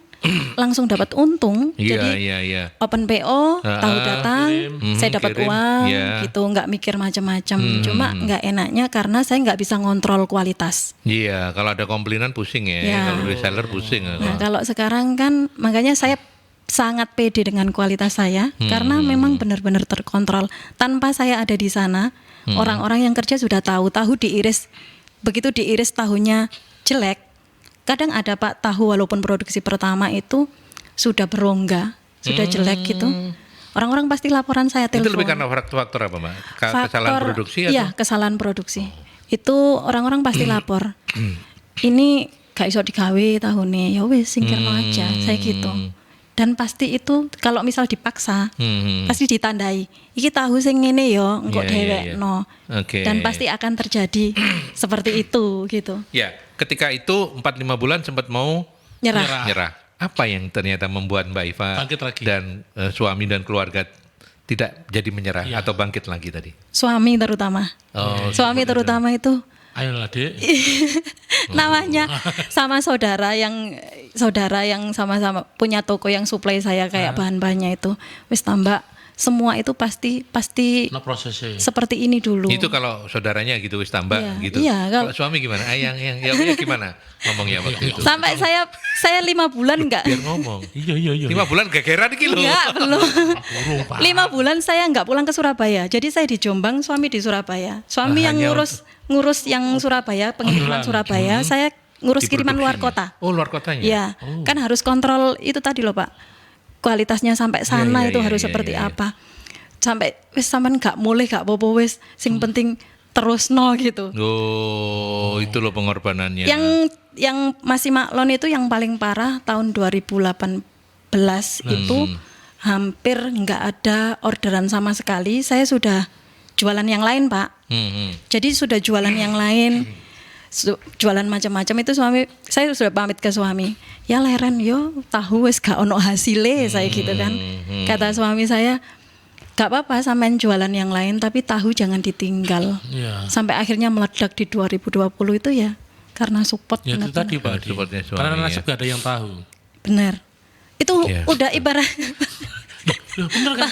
langsung dapat untung. Iya, Jadi iya. open PO, tahu datang, saya dapat kirim, uang, iya. gitu, nggak mikir macam-macam. Cuma nggak enaknya karena saya nggak bisa ngontrol kualitas. Iya, kalau ada komplainan pusing ya. Iya. Kalau reseller pusing. Nah kalau sekarang kan makanya saya sangat pede dengan kualitas saya karena memang benar-benar terkontrol. Tanpa saya ada di sana, orang-orang yang kerja sudah tahu diiris, begitu diiris tahunya jelek. Kadang ada Pak tahu walaupun produksi pertama itu sudah berongga, sudah jelek gitu. Orang-orang pasti laporan saya Itu telepon. lebih karena faktor apa, Mbak? Kesalahan Faktor- produksi atau? Iya, kesalahan produksi. Itu orang-orang pasti lapor. Ini gak iso digawe tahunnya, ya wes singkirno aja, saya gitu. Dan pasti itu kalau misal dipaksa, pasti ditandai. Iki tahu sing ngene yo, engko Iya, iya, dhewekno. iya. Oke. Dan pasti akan terjadi seperti itu gitu. Ya, ketika itu 4-5 bulan sempat mau Nyerah. nyerah. Apa yang ternyata membuat Mbak Iva Bangkit lagi. dan suami dan keluarga tidak jadi menyerah Iya. atau bangkit lagi tadi? Suami terutama. Oh, Suami terutama itu Ayolah Dek. namanya sama saudara yang sama-sama punya toko yang suplai saya kayak bahan-bahannya itu. Wis tambah semua itu pasti Nah prosesnya. seperti ini dulu. itu kalau saudaranya gitu wis tambah Iya, gitu. iya, Kalau suami gimana? Yang gimana ngomongnya waktu itu? Sampai saya 5 bulan enggak Biar ngomong. Iya. 5 bulan gegeran iki lho. enggak belum. Burung Pak. 5 bulan saya enggak pulang ke Surabaya. Jadi saya di Jombang, suami di Surabaya. Suami yang hanya ngurus yang Surabaya, pengiriman Surabaya, saya ngurus kiriman luar kota. Oh, luar kotanya. Iya, kan harus kontrol itu tadi loh Pak. Kualitasnya sampai sana Iya, itu iya, harus iya, seperti iya. apa. Sampai wis sampean gak mulai gak apa-apa wis, sing penting terus gitu. Oh, itu loh pengorbanannya. Yang masih maklon itu yang paling parah tahun 2018 itu hampir nggak ada orderan sama sekali. Saya sudah jualan yang lain Pak. Jadi sudah jualan yang lain, jualan macam-macam itu saya sudah pamit ke suami. Ya leren yo tahu wis gak ono hasile saya gitu kan. Kata suami saya, gak apa-apa sampean jualan yang lain tapi tahu jangan ditinggal. Iya. Sampai akhirnya meledak di 2020 itu ya karena support Ya itu benar-benar. tadi Pak. Adi. Supportnya suami, Karena ya. nasib gak ada yang tahu. Benar. Itu Iya. udah Ya bener kan?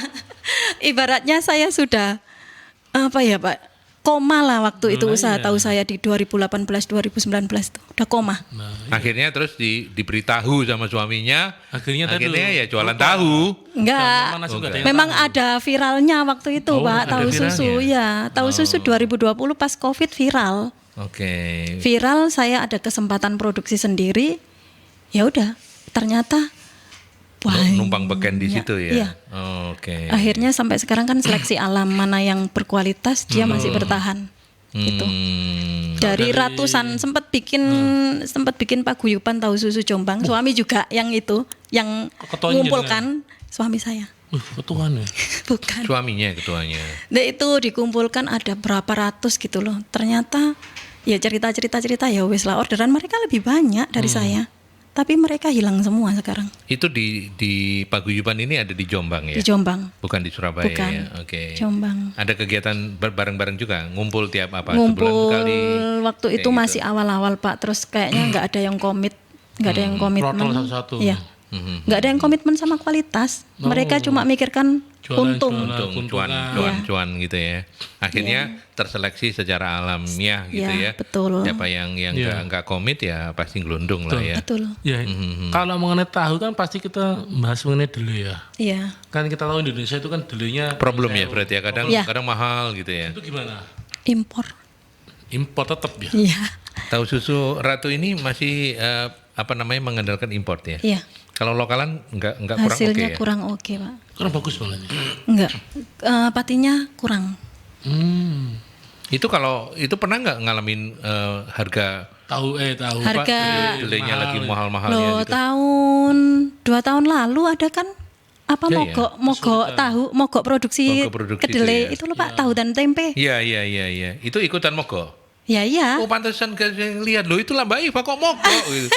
ibaratnya saya sudah apa ya Pak? Koma lah waktu itu usaha tahu saya di 2018 2019 itu udah koma. Akhirnya terus diberitahu sama suaminya. Akhirnya tadi ya jualan tahu. Enggak. Memang nasib gak ada yang Memang tahu. ada viralnya waktu itu Oh, Pak, ada tahu susu viralnya? ya. Tahu susu 2020 pas Covid viral. Oke. Viral saya ada kesempatan produksi sendiri. Ya udah, ternyata Numpang beken di situ ya. Iya. Oke. Akhirnya sampai sekarang kan seleksi alam mana yang berkualitas dia masih bertahan. Gitu. Dari ratusan sempat bikin paguyuban tahu susu Jombang. Suami juga yang itu yang Ketuanya mengumpulkan suami saya. Ketuaan ya. Bukan. Suaminya ketuanya. Nah itu dikumpulkan ada berapa ratus gitu loh. Ternyata ya cerita ya wes lah orderan mereka lebih banyak dari saya. Tapi mereka hilang semua sekarang Itu di paguyuban ini ada di Jombang ya? di Jombang. Bukan di Surabaya Bukan. ya? Oke. Jombang. Ada kegiatan bareng-bareng juga? Ngumpul tiap apa? Ngumpul Sebulan sekali? waktu Kayak itu gitu. masih awal-awal Pak. Terus kayaknya nggak ada yang komit, nggak ada yang komitmen. Protol satu-satu. Iya. Nggak ada yang komitmen sama kualitas. Mereka cuma mikirkan Jualan, untung. jualan. Cuan gitu ya. Akhirnya terseleksi secara alamiah gitu Ya, ya. betul. Siapa yang Iya. nggak komit ya pasti gelundung lah ya. Betul. Ya, kalau mengenai tahu kan pasti kita bahas mengenai delay ya. Iya. Kan kita tahu Indonesia itu kan delaynya Problem ya berarti ya, kadang Iya. kadang mahal gitu ya. itu gimana? Impor. Impor tetap ya. Iya. Tahu susu Ratu ini masih mengandalkan import ya. Iya. Kalau lokalan nggak kurang oke Hasilnya ya. kurang oke, Pak. Karena bagus malah. Enggak. Patinya kurang. Itu kalau itu pernah nggak ngalamin harga Tahu. Harga- delaynya lagi mahal-mahalnya Loh, gitu. tahun 2 tahun lalu ada kan apa Ya, ya. mogok produksi Mogok produksi kedelai itu ya. itu loh Pak, tahu dan tempe. Iya. Itu ikutan mogok. Ya iya. Oh pantesan lihat loh itu lah Mbak Iva kok mogok gitu.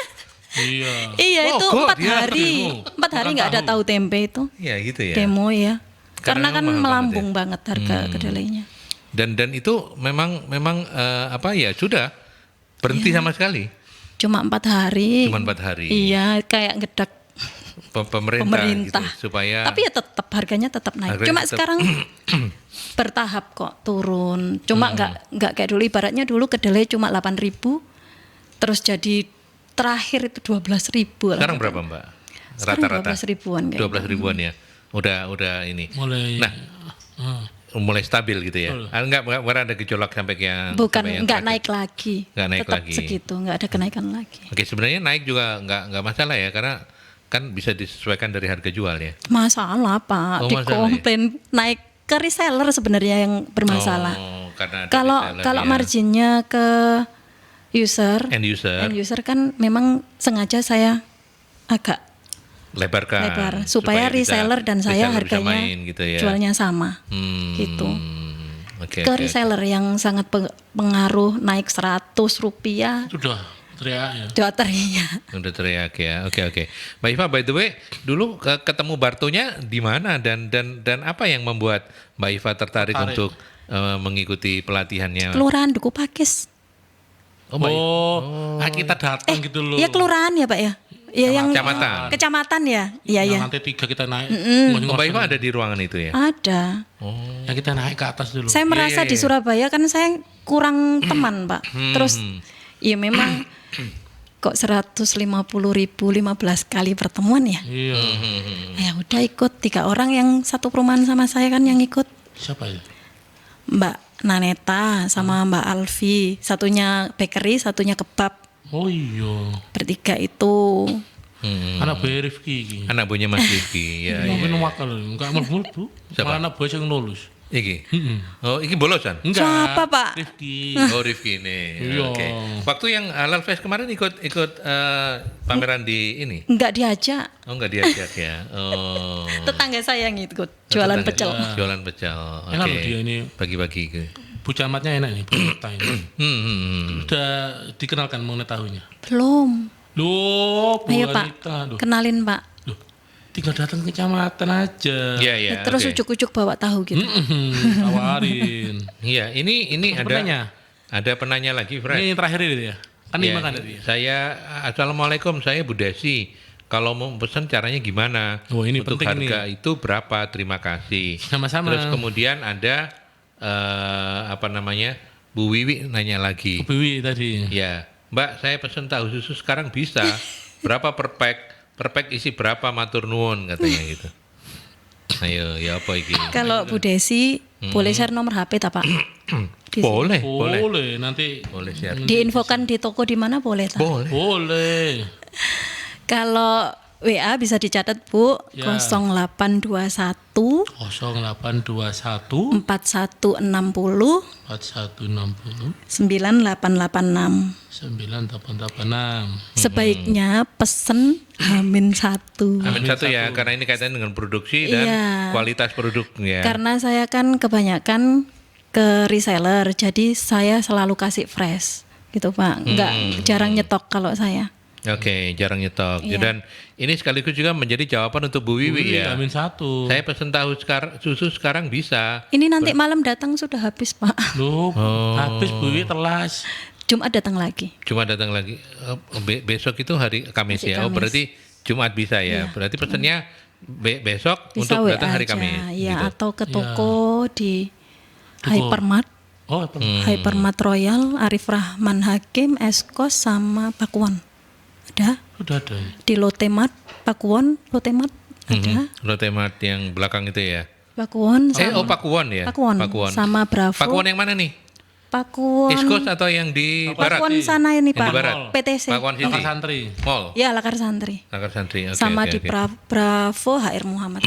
Iya. Iya itu Mogok 4 dia. hari. 4 hari nggak ada tahu tempe itu. Iya gitu ya. Demo ya. Karena Karena kan mahal melambung banget harga kedelainya. Dan itu memang sudah berhenti Iya. sama sekali. Cuma 4 hari. Cuma 4 hari. Iya, kayak ngedak Pemerintah. Gitu, supaya Tapi ya tetap harganya tetap naik. Harganya Cuma tetap- sekarang bertahap kok turun. Cuma nggak kayak dulu, ibaratnya dulu kedelai cuma 8.000 terus jadi terakhir itu 12.000. sekarang berapa Mbak? Sekarang Rata-rata 12 ribuan kayak 12 ribuan ya. Udah ini. Mulai. Nah, mulai stabil gitu ya. Enggak ada gejolak sampai yang Bukan sampai yang nggak terakhir. naik lagi. Nggak naik Tetap lagi. segitu, nggak ada kenaikan lagi. Oke, sebenarnya naik juga nggak masalah ya karena kan bisa disesuaikan dari harga jual ya. Masalah Pak, Oh, masalah dikomplain naik ke reseller sebenarnya yang bermasalah. Oh, karena ada Kalau reseller kalau ya. marginnya ke user, End user kan memang sengaja saya agak lebarkan lebar supaya bisa- reseller dan saya reseller bisa harganya main gitu ya. jualnya sama. Hmm, Gitu. Oke. Ke oke. reseller yang sangat pengaruh naik 100 rupiah Sudah teriak ya. doaternya. Udah teriak ya. Oke. Mbak Iva, by the way, dulu ketemu Bartonya di mana dan apa yang membuat Mbak Iva tertarik untuk mengikuti pelatihannya? Kelurahan Duku Pakis. Mbak Iva. Oh, kita datang gitu loh. Iya kelurahan ya Pak ya. Iya yang Kecamatan. Kecamatan ya. Iya Yang ya. lantai 3 kita naik. Mbak Iva ada di ruangan itu ya? Ada. Yang kita naik ke atas dulu. Saya merasa iya, di iya. Surabaya kan saya kurang teman Pak. Terus ya memang kok 150.000 15 kali pertemuan ya. Iya. Ya udah ikut 3 orang yang satu perumahan sama saya kan yang ikut. Siapa ya? Mbak Naneta sama Mbak Alfi, satunya bakery, satunya kebab. Oh iya. Bertiga itu. Anak Boy Rifki iki. Anak buahnya Mas Rifki ya. Mungkin wakal enggak mlebu. Siapa? Malah anak boy sing lulus. Iki. Oh, iki bolosan. Enggak. Siapa, Pak? Rifki. Oh, Rifki ini. Iya. Oke. Waktu yang Halal Fest kemarin ikut pameran di ini. Enggak diajak. Oh, enggak diajak ya. Oh. Tetangga saya yang ikut jualan Tetangga. pecel. Jualan pecel. Oke. Enak loh dia ini. Bagi-bagi gitu. Bu camatnya enak nih, Bu Neta ini. Udah dikenalkan mengenai tahunya. Belum. Loh, Bu Ayo Pak, Anita. Loh, kenalin Pak. loh, tinggal datang ke kecamatan aja. Iya, iya. Terus oke. ujuk-ujuk bawa tahu gitu. Tawarin. Iya, ini ada Penanya. ada penanya lagi, Fred. Ini terakhir ini ya. Kan Ya, 5 kan tadi ya. Saya Assalamualaikum, saya Bu Desi. Kalau mau pesan caranya gimana? Oh, ini Untuk penting harga itu berapa? Terima kasih. Sama-sama. Terus kemudian ada Bu Wiwi nanya lagi. Bu Wiwi tadi. Ya, Mbak, saya pesan tahu susu sekarang bisa. Berapa per pack? Per pack isi berapa matur nuwun katanya gitu. Ayo, ya apa iki? Kalau Bu Desi boleh share nomor HP tak Pak? Di- Boleh, Boleh, nanti boleh share. Diinfokan di toko di mana boleh tak? Boleh. boleh. Kalau WA bisa dicatat Bu, Ya. 0821 0821 4160 4160 9886. 9886. Sebaiknya pesen Hamin 1. Amin satu ya, karena ini kaitannya dengan produksi dan Iya. kualitas produknya. Karena saya kan kebanyakan ke reseller, jadi saya selalu kasih fresh gitu Pak. Enggak jarang nyetok kalau saya. Oke, jarang nyetok. Iya. Dan ini sekaligus juga menjadi jawaban untuk Bu Wiwi ya. Amin 1. Saya pesen tahu susu sekarang bisa. Ini nanti malam datang sudah habis Pak. Loh, habis Bu Wiwi telas. Jumat datang lagi. Cuma datang lagi besok itu hari Kamis Masih ya. Oh, Kamis. berarti Jumat bisa ya. Berarti pesannya besok Bisa untuk WA datang hari aja, Kamis. ya, gitu. atau ke toko di Toko. Hypermart, Oh, apa? Hypermart Royal, Arif Rahman Hakim, Eskos sama Pakuwon. Ada Udah ada. di Lotemart, Pakuwon, Lotemart ada. Lotte Mart yang belakang itu ya. Pakuwon sama Pakuwon ya. Pakuwon sama Bravo. Pakuwon yang mana nih? Pakuwon. East Coast atau yang di barat? Pakuwon sana ini Yang Pak. di barat. PTC. Pakuwon City. Lakar Santri. Mall. Ya, Lakar Santri. Lakar Santri. Oke, Sama oke, di oke. Bravo HR Muhammad.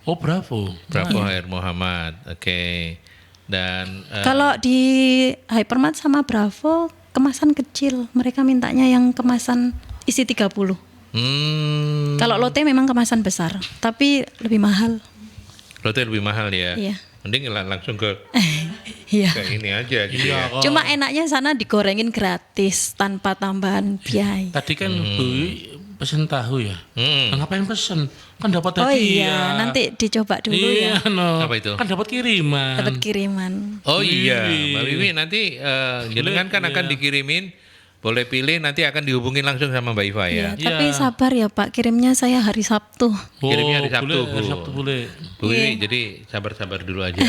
Oh, Bravo. Bravo HR Muhammad. Oke. Dan Kalau di Hypermart sama Bravo kemasan kecil, mereka mintanya yang kemasan isi 30. Kalau Lotte memang kemasan besar, tapi lebih mahal. Lotte lebih mahal ya. Iya. Mending langsung ke Iya. ini aja gitu ya. Kok. Cuma enaknya sana digorengin gratis tanpa tambahan biaya. Tadi kan Bu pesen tahu ya. Hmm. Nah, ngapain pesen? Kan dapat Oh hadiah. iya, nanti dicoba dulu Iya, ya. no. Apa itu? Kan dapat kiriman. Dapat kiriman. Oh iya, Wiwi. Mbak Wiwi nanti jenengan kan akan dikirimin, boleh pilih nanti akan dihubungin langsung sama Mbak Iva ya. Iya, tapi sabar ya Pak, kirimnya saya hari Sabtu. Kirimnya hari Sabtu, boleh, Bu. hari Sabtu boleh. Bu Wiwi, jadi sabar-sabar dulu aja.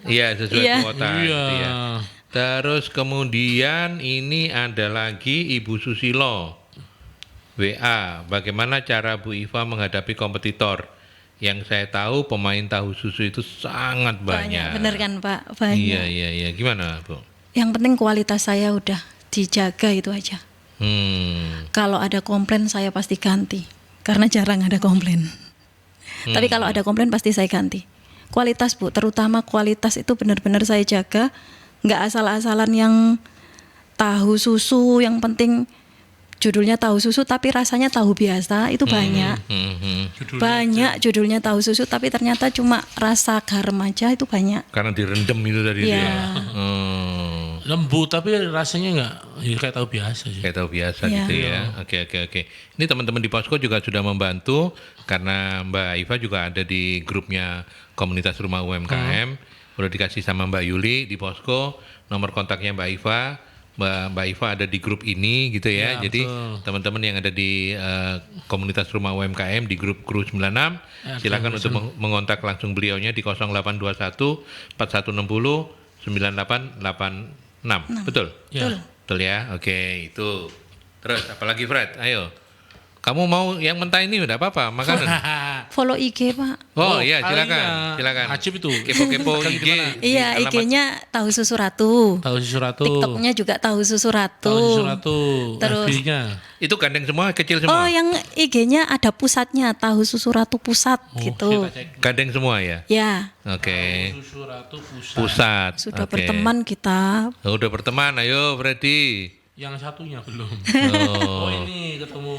Iya, sesuai Iya. kuota. Iya. gitu ya. Terus kemudian ini ada lagi Ibu Susilo. WA, bagaimana cara Bu Iva menghadapi kompetitor? Yang saya tahu pemain tahu susu itu sangat banyak. Bener kan Pak? Banyak. Iya, iya, iya. Gimana, Bu? Yang penting kualitas saya udah dijaga itu aja. Kalau ada komplain saya pasti ganti. Karena jarang ada komplain. Tapi kalau ada komplain pasti saya ganti. Kualitas Bu, terutama kualitas itu benar-benar saya jaga. Nggak asal-asalan yang tahu susu, yang penting judulnya tahu susu tapi rasanya tahu biasa, itu banyak. Banyak judulnya tahu susu tapi ternyata cuma rasa garam aja, itu banyak. Karena direndam itu tadi itu Iya. ya. Lembut tapi rasanya enggak ya kayak tahu biasa sih. Kayak tahu biasa Iya. gitu ya. Oke, oke, oke. Ini teman-teman di Posko juga sudah membantu karena Mbak Iva juga ada di grupnya komunitas rumah UMKM. Udah dikasih sama Mbak Yuli di Posko nomor kontaknya Mbak Iva. Mbak Iva ada di grup ini gitu ya. Ya, Jadi betul. teman-teman yang ada di komunitas rumah UMKM di grup Kru 96 silakan untuk mengontak langsung beliaunya di 0821 4160 9886. Betul? Ya. Betul ya? Oke, itu. Terus apalagi Fred? Ayo. Kamu mau yang mentah ini udah apa-apa, makanan? Follow IG Pak. Oh, iya, silakan. iya. Silakan. Ajib itu. Kepo-kepo IG. di Iya, alamat- IG-nya tahu susu ratu. Tahu susu ratu. TikToknya juga tahu susu ratu. Tahu susu ratu. Terus- FB-nya. Itu gandeng semua, kecil Oh, semua. yang IG-nya ada pusatnya, tahu susu ratu pusat gitu. Kita cek. Gandeng semua ya? Ya, Oke. Susu ratu pusat. Pusat. sudah Oke. berteman kita. Oh, udah berteman, ayo Freddy. Yang satunya belum. Oh. Oh ini ketemu.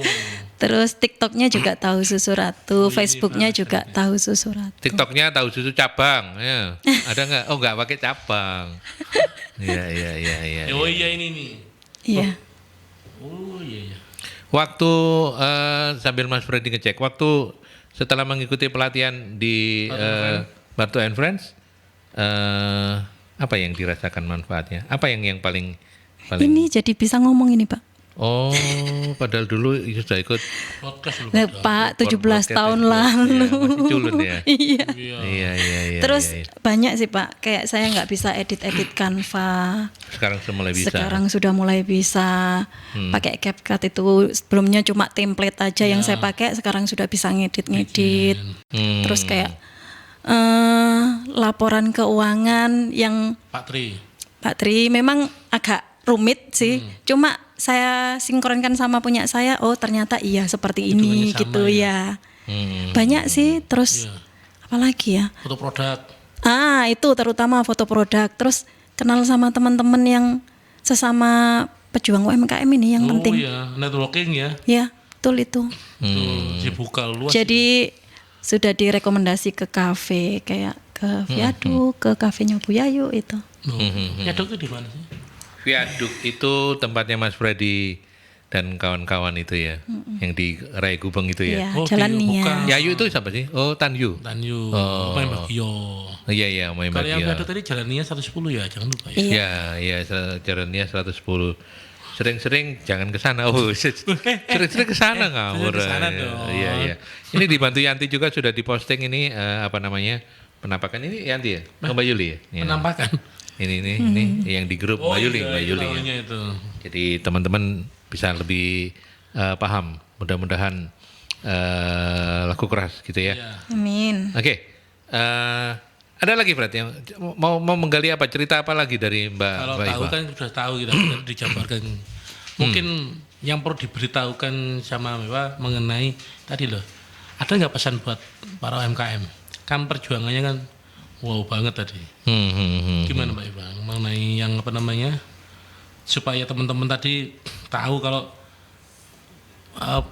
Terus TikToknya juga tahu susu ratu, Facebooknya juga tahu susu ratu. TikToknya tahu susu cabang, ya. Ada nggak? Oh, nggak pakai cabang. Iya, iya, iya, iya. Oh iya ini nih. Iya. Oh iya iya. Waktu sambil Mas Freddy ngecek, waktu setelah mengikuti pelatihan di Barto and Friends, apa yang dirasakan manfaatnya? Apa yang paling Ini jadi bisa ngomong ini Pak. Oh, padahal dulu sudah ikut Podcast belum. Nah, Pak, 17 podcast tahun itu. lalu. Ya, masih culun ya. Iya. Iya, iya, iya. Terus iya, iya. banyak sih Pak, kayak saya nggak bisa edit-edit Canva. Sekarang sudah mulai bisa. Sekarang sudah mulai bisa pakai CapCut itu. Sebelumnya cuma template aja yang saya pakai, sekarang sudah bisa ngedit-ngedit. Terus kayak laporan keuangan yang Pak Tri. Pak Tri memang agak rumit sih. Cuma saya sinkronkan sama punya saya, oh ternyata iya seperti ini sama gitu ya. Banyak sih, terus apalagi ya? Foto produk. Itu terutama foto produk. Terus kenal sama teman-teman yang sesama pejuang UMKM ini yang Oh penting. iya, networking ya. Ya, betul itu. Tuh, dibuka luas. Jadi sudah direkomendasi ke kafe kayak ke Viaduk, ke kafenya Bu Yayu itu. Ya dok itu di mana sih? Viaduk itu tempatnya Mas Freddy dan kawan-kawan itu ya, yang di Rai Gubeng itu ya. Iya, Oh, Jalan di- Nia. bukan. Yayu itu siapa sih? Oh, Tanyu. Tanyu. Oh. Main Bagio. Oh, iya, iya, main Kalau yang Bagio. ada tadi jalannya 110 ya, jangan lupa ya. Iya. Iya, iya, jalannya 110. sering-sering jangan ke sana. Oh, sering-sering ke sana ngawur. Ke sana dong. Iya, iya. Ini dibantu Yanti juga sudah diposting ini apa namanya? Penampakan ini Yanti ya? Mbak Yuli ya? Iya. Penampakan. Ini yang di grup Mbak Yuli, Mbak Yuli. Ya. Namanya itu. Jadi teman-teman bisa lebih paham. Mudah-mudahan laku keras gitu ya. Iya. Amin. Oke. Ada lagi Fred yang mau menggali apa cerita apa lagi dari Mbak Kalau Mbak tahu Iva? kan sudah tahu kita dijabarkan. Mungkin yang perlu diberitahukan sama Mbak mengenai tadi loh. Ada nggak pesan buat para UMKM? Kan perjuangannya kan wow banget tadi. Gimana Mbak Iva mengenai yang apa namanya? Supaya teman-teman tadi tahu kalau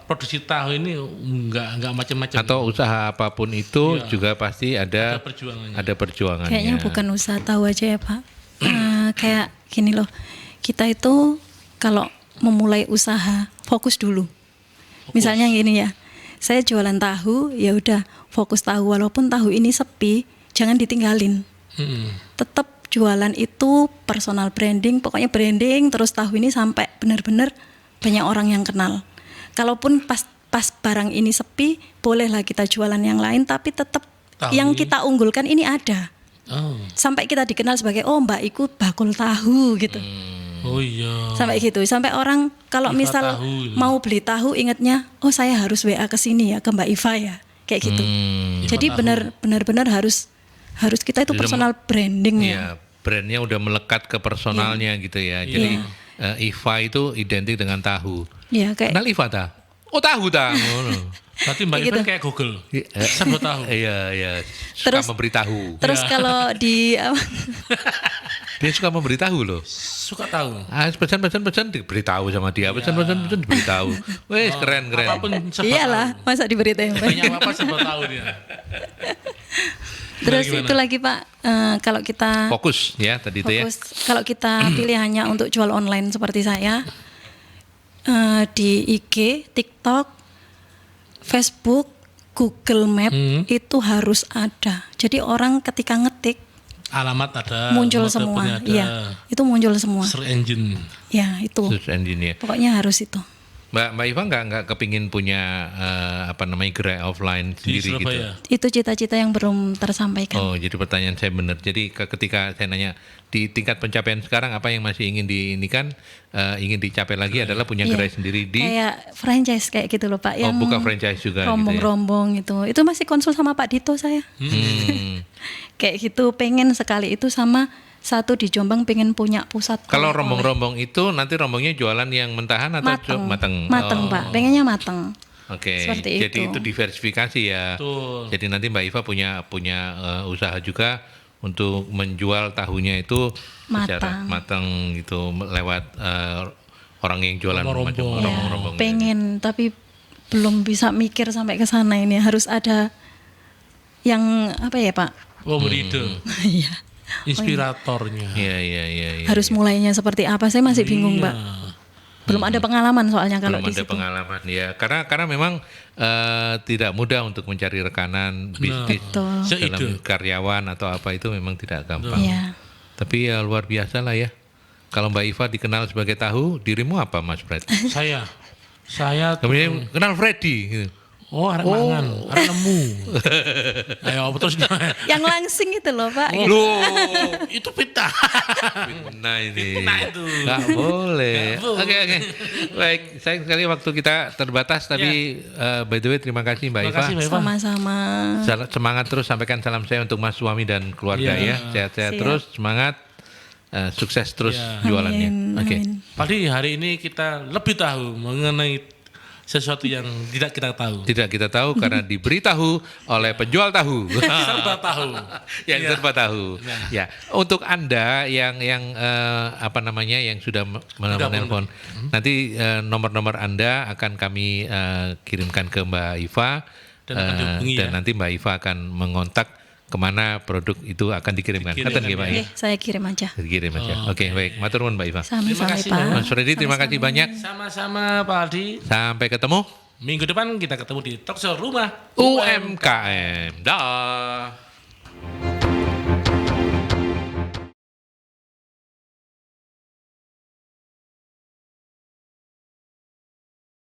produksi tahu ini nggak macam-macam. Atau usaha apapun itu Iya. juga pasti ada ada perjuangannya. perjuangannya. Kayaknya bukan usaha tahu aja ya Pak. Kayak gini loh, kita itu kalau memulai usaha fokus dulu. Misalnya gini ya, saya jualan tahu, ya udah fokus tahu, walaupun tahu ini sepi, jangan ditinggalin. Tetap jualan itu personal branding, pokoknya branding terus tahu ini sampai benar-benar banyak orang yang kenal. Kalaupun pas barang ini sepi, bolehlah kita jualan yang lain, tapi tetap Tahu yang ini. kita unggulkan ini ada. Oh, Sampai kita dikenal sebagai Mbak Iku bakul tahu gitu. oh iya. Sampai gitu. Sampai orang kalau Iva misal tahu gitu. mau beli tahu ingatnya, oh saya harus WA ke sini ya, ke Mbak Iva ya. Kayak gitu. Jadi benar-benar harus kita itu Jadi personal branding ya. Iya, brandnya udah melekat ke personalnya gitu ya. Jadi Iva itu identik dengan tahu. Iya, kayak Kenal Iva ta? Oh tahu ta. Ngono. Berarti Mbak Kayak Iva gitu. kayak Google. Serba tahu. Iya, iya. Suka Terus- memberitahu. terus kalau di Dia suka memberitahu loh. Suka tahu. Pesan diberitahu sama dia. Pesan diberitahu. Wes keren. Apapun serba iyalah, tahu. masa diberitain. Banyak apa serba tahu dia. Terus Gimana? itu lagi Pak, kalau kita Fokus ya tadi itu ya. fokus, kalau kita pilihannya untuk jual online seperti saya, di IG, TikTok, Facebook, Google Map itu harus ada. Jadi orang ketika ngetik Alamat ada. muncul nomor teleponnya semua. ada, Iya, itu muncul semua. Search engine. Ya, itu. Search engine ya. Pokoknya harus itu. Mbak Iva nggak kepingin punya gerai offline Di sendiri gitu. Surabaya. Itu cita-cita yang belum tersampaikan. Oh, jadi pertanyaan saya benar. Jadi ketika saya nanya di tingkat pencapaian sekarang apa yang masih ingin ingin dicapai lagi adalah punya Iya. gerai sendiri di Kayak franchise kayak gitu loh Pak. Yang buka franchise juga gitu ya. rombong-rombong itu. Itu masih konsul sama Pak Dito saya. Kayak gitu, pengen sekali itu sama satu di Jombang pengen punya pusat. Kalau oleh-oleh. rombong-rombong itu nanti rombongnya jualan yang mentahan atau mateng? Mateng Oh, Pak, pengennya mateng. Oke, Seperti jadi itu. itu diversifikasi ya. Betul. Jadi nanti Mbak Iva punya usaha juga untuk menjual tahunya itu secara matang gitu lewat orang yang jualan Rombong-rombong. macam Ya, rombong-rombong. pengen tapi belum bisa mikir sampai ke sana ini. Harus ada yang apa ya Pak? Oh, ide. Iya. Inspiratornya. Iya. Harus mulainya seperti apa? Saya masih bingung, Mbak. Nah, Belum ada pengalaman soalnya kalau Belum di ada situ. pengalaman ya, karena memang tidak mudah untuk mencari rekanan bisnis Betul. dalam Seide. karyawan atau apa itu memang tidak gampang. Iya. Tapi ya luar biasa lah ya. Kalau Mbak Iva dikenal sebagai tahu, dirimu apa Mas Fred? saya Kemudian kenal Freddy. Gitu. arek mangan, arek nemu. Ayo apa terus? Yang langsing itu loh, Pak. Loh, Itu pita. nah ini. Nah, itu. Nggak boleh. Nggak boleh. Oke. Baik, sayang sekali waktu kita terbatas. Tapi by the way terima kasih Mbak Terima Iva. kasih, Mbak Iva. Sama-sama. Semangat terus, sampaikan salam saya untuk Mas suami dan keluarga Iya. ya. Sehat-sehat Siap. terus, semangat, sukses terus Iya. jualannya. Amin, Oke. amin. Pasti hari ini kita lebih tahu mengenai sesuatu yang tidak kita tahu. Tidak kita tahu karena diberitahu oleh penjual tahu. Serba tahu. Yang Iya. serba tahu. Ya, untuk Anda yang yang sudah menelpon, nanti nomor-nomor Anda akan kami kirimkan ke Mbak Iva Dan akan dihubungi dan ya. nanti Mbak Iva akan mengontak kemana produk itu akan dikirimkan. Dikirimkan, Kata nggih, Pak ya? Oke, saya kirim aja. Dikirim aja. Oke, baik. Matur nuwun Mbak Iva. Sama-sama, kasih, Pak. Mas Freddy, terima kasih banyak. Sama-sama Pak Aldi. Sampai ketemu Minggu depan kita ketemu di Talkshow Rumah UMKM. Dah.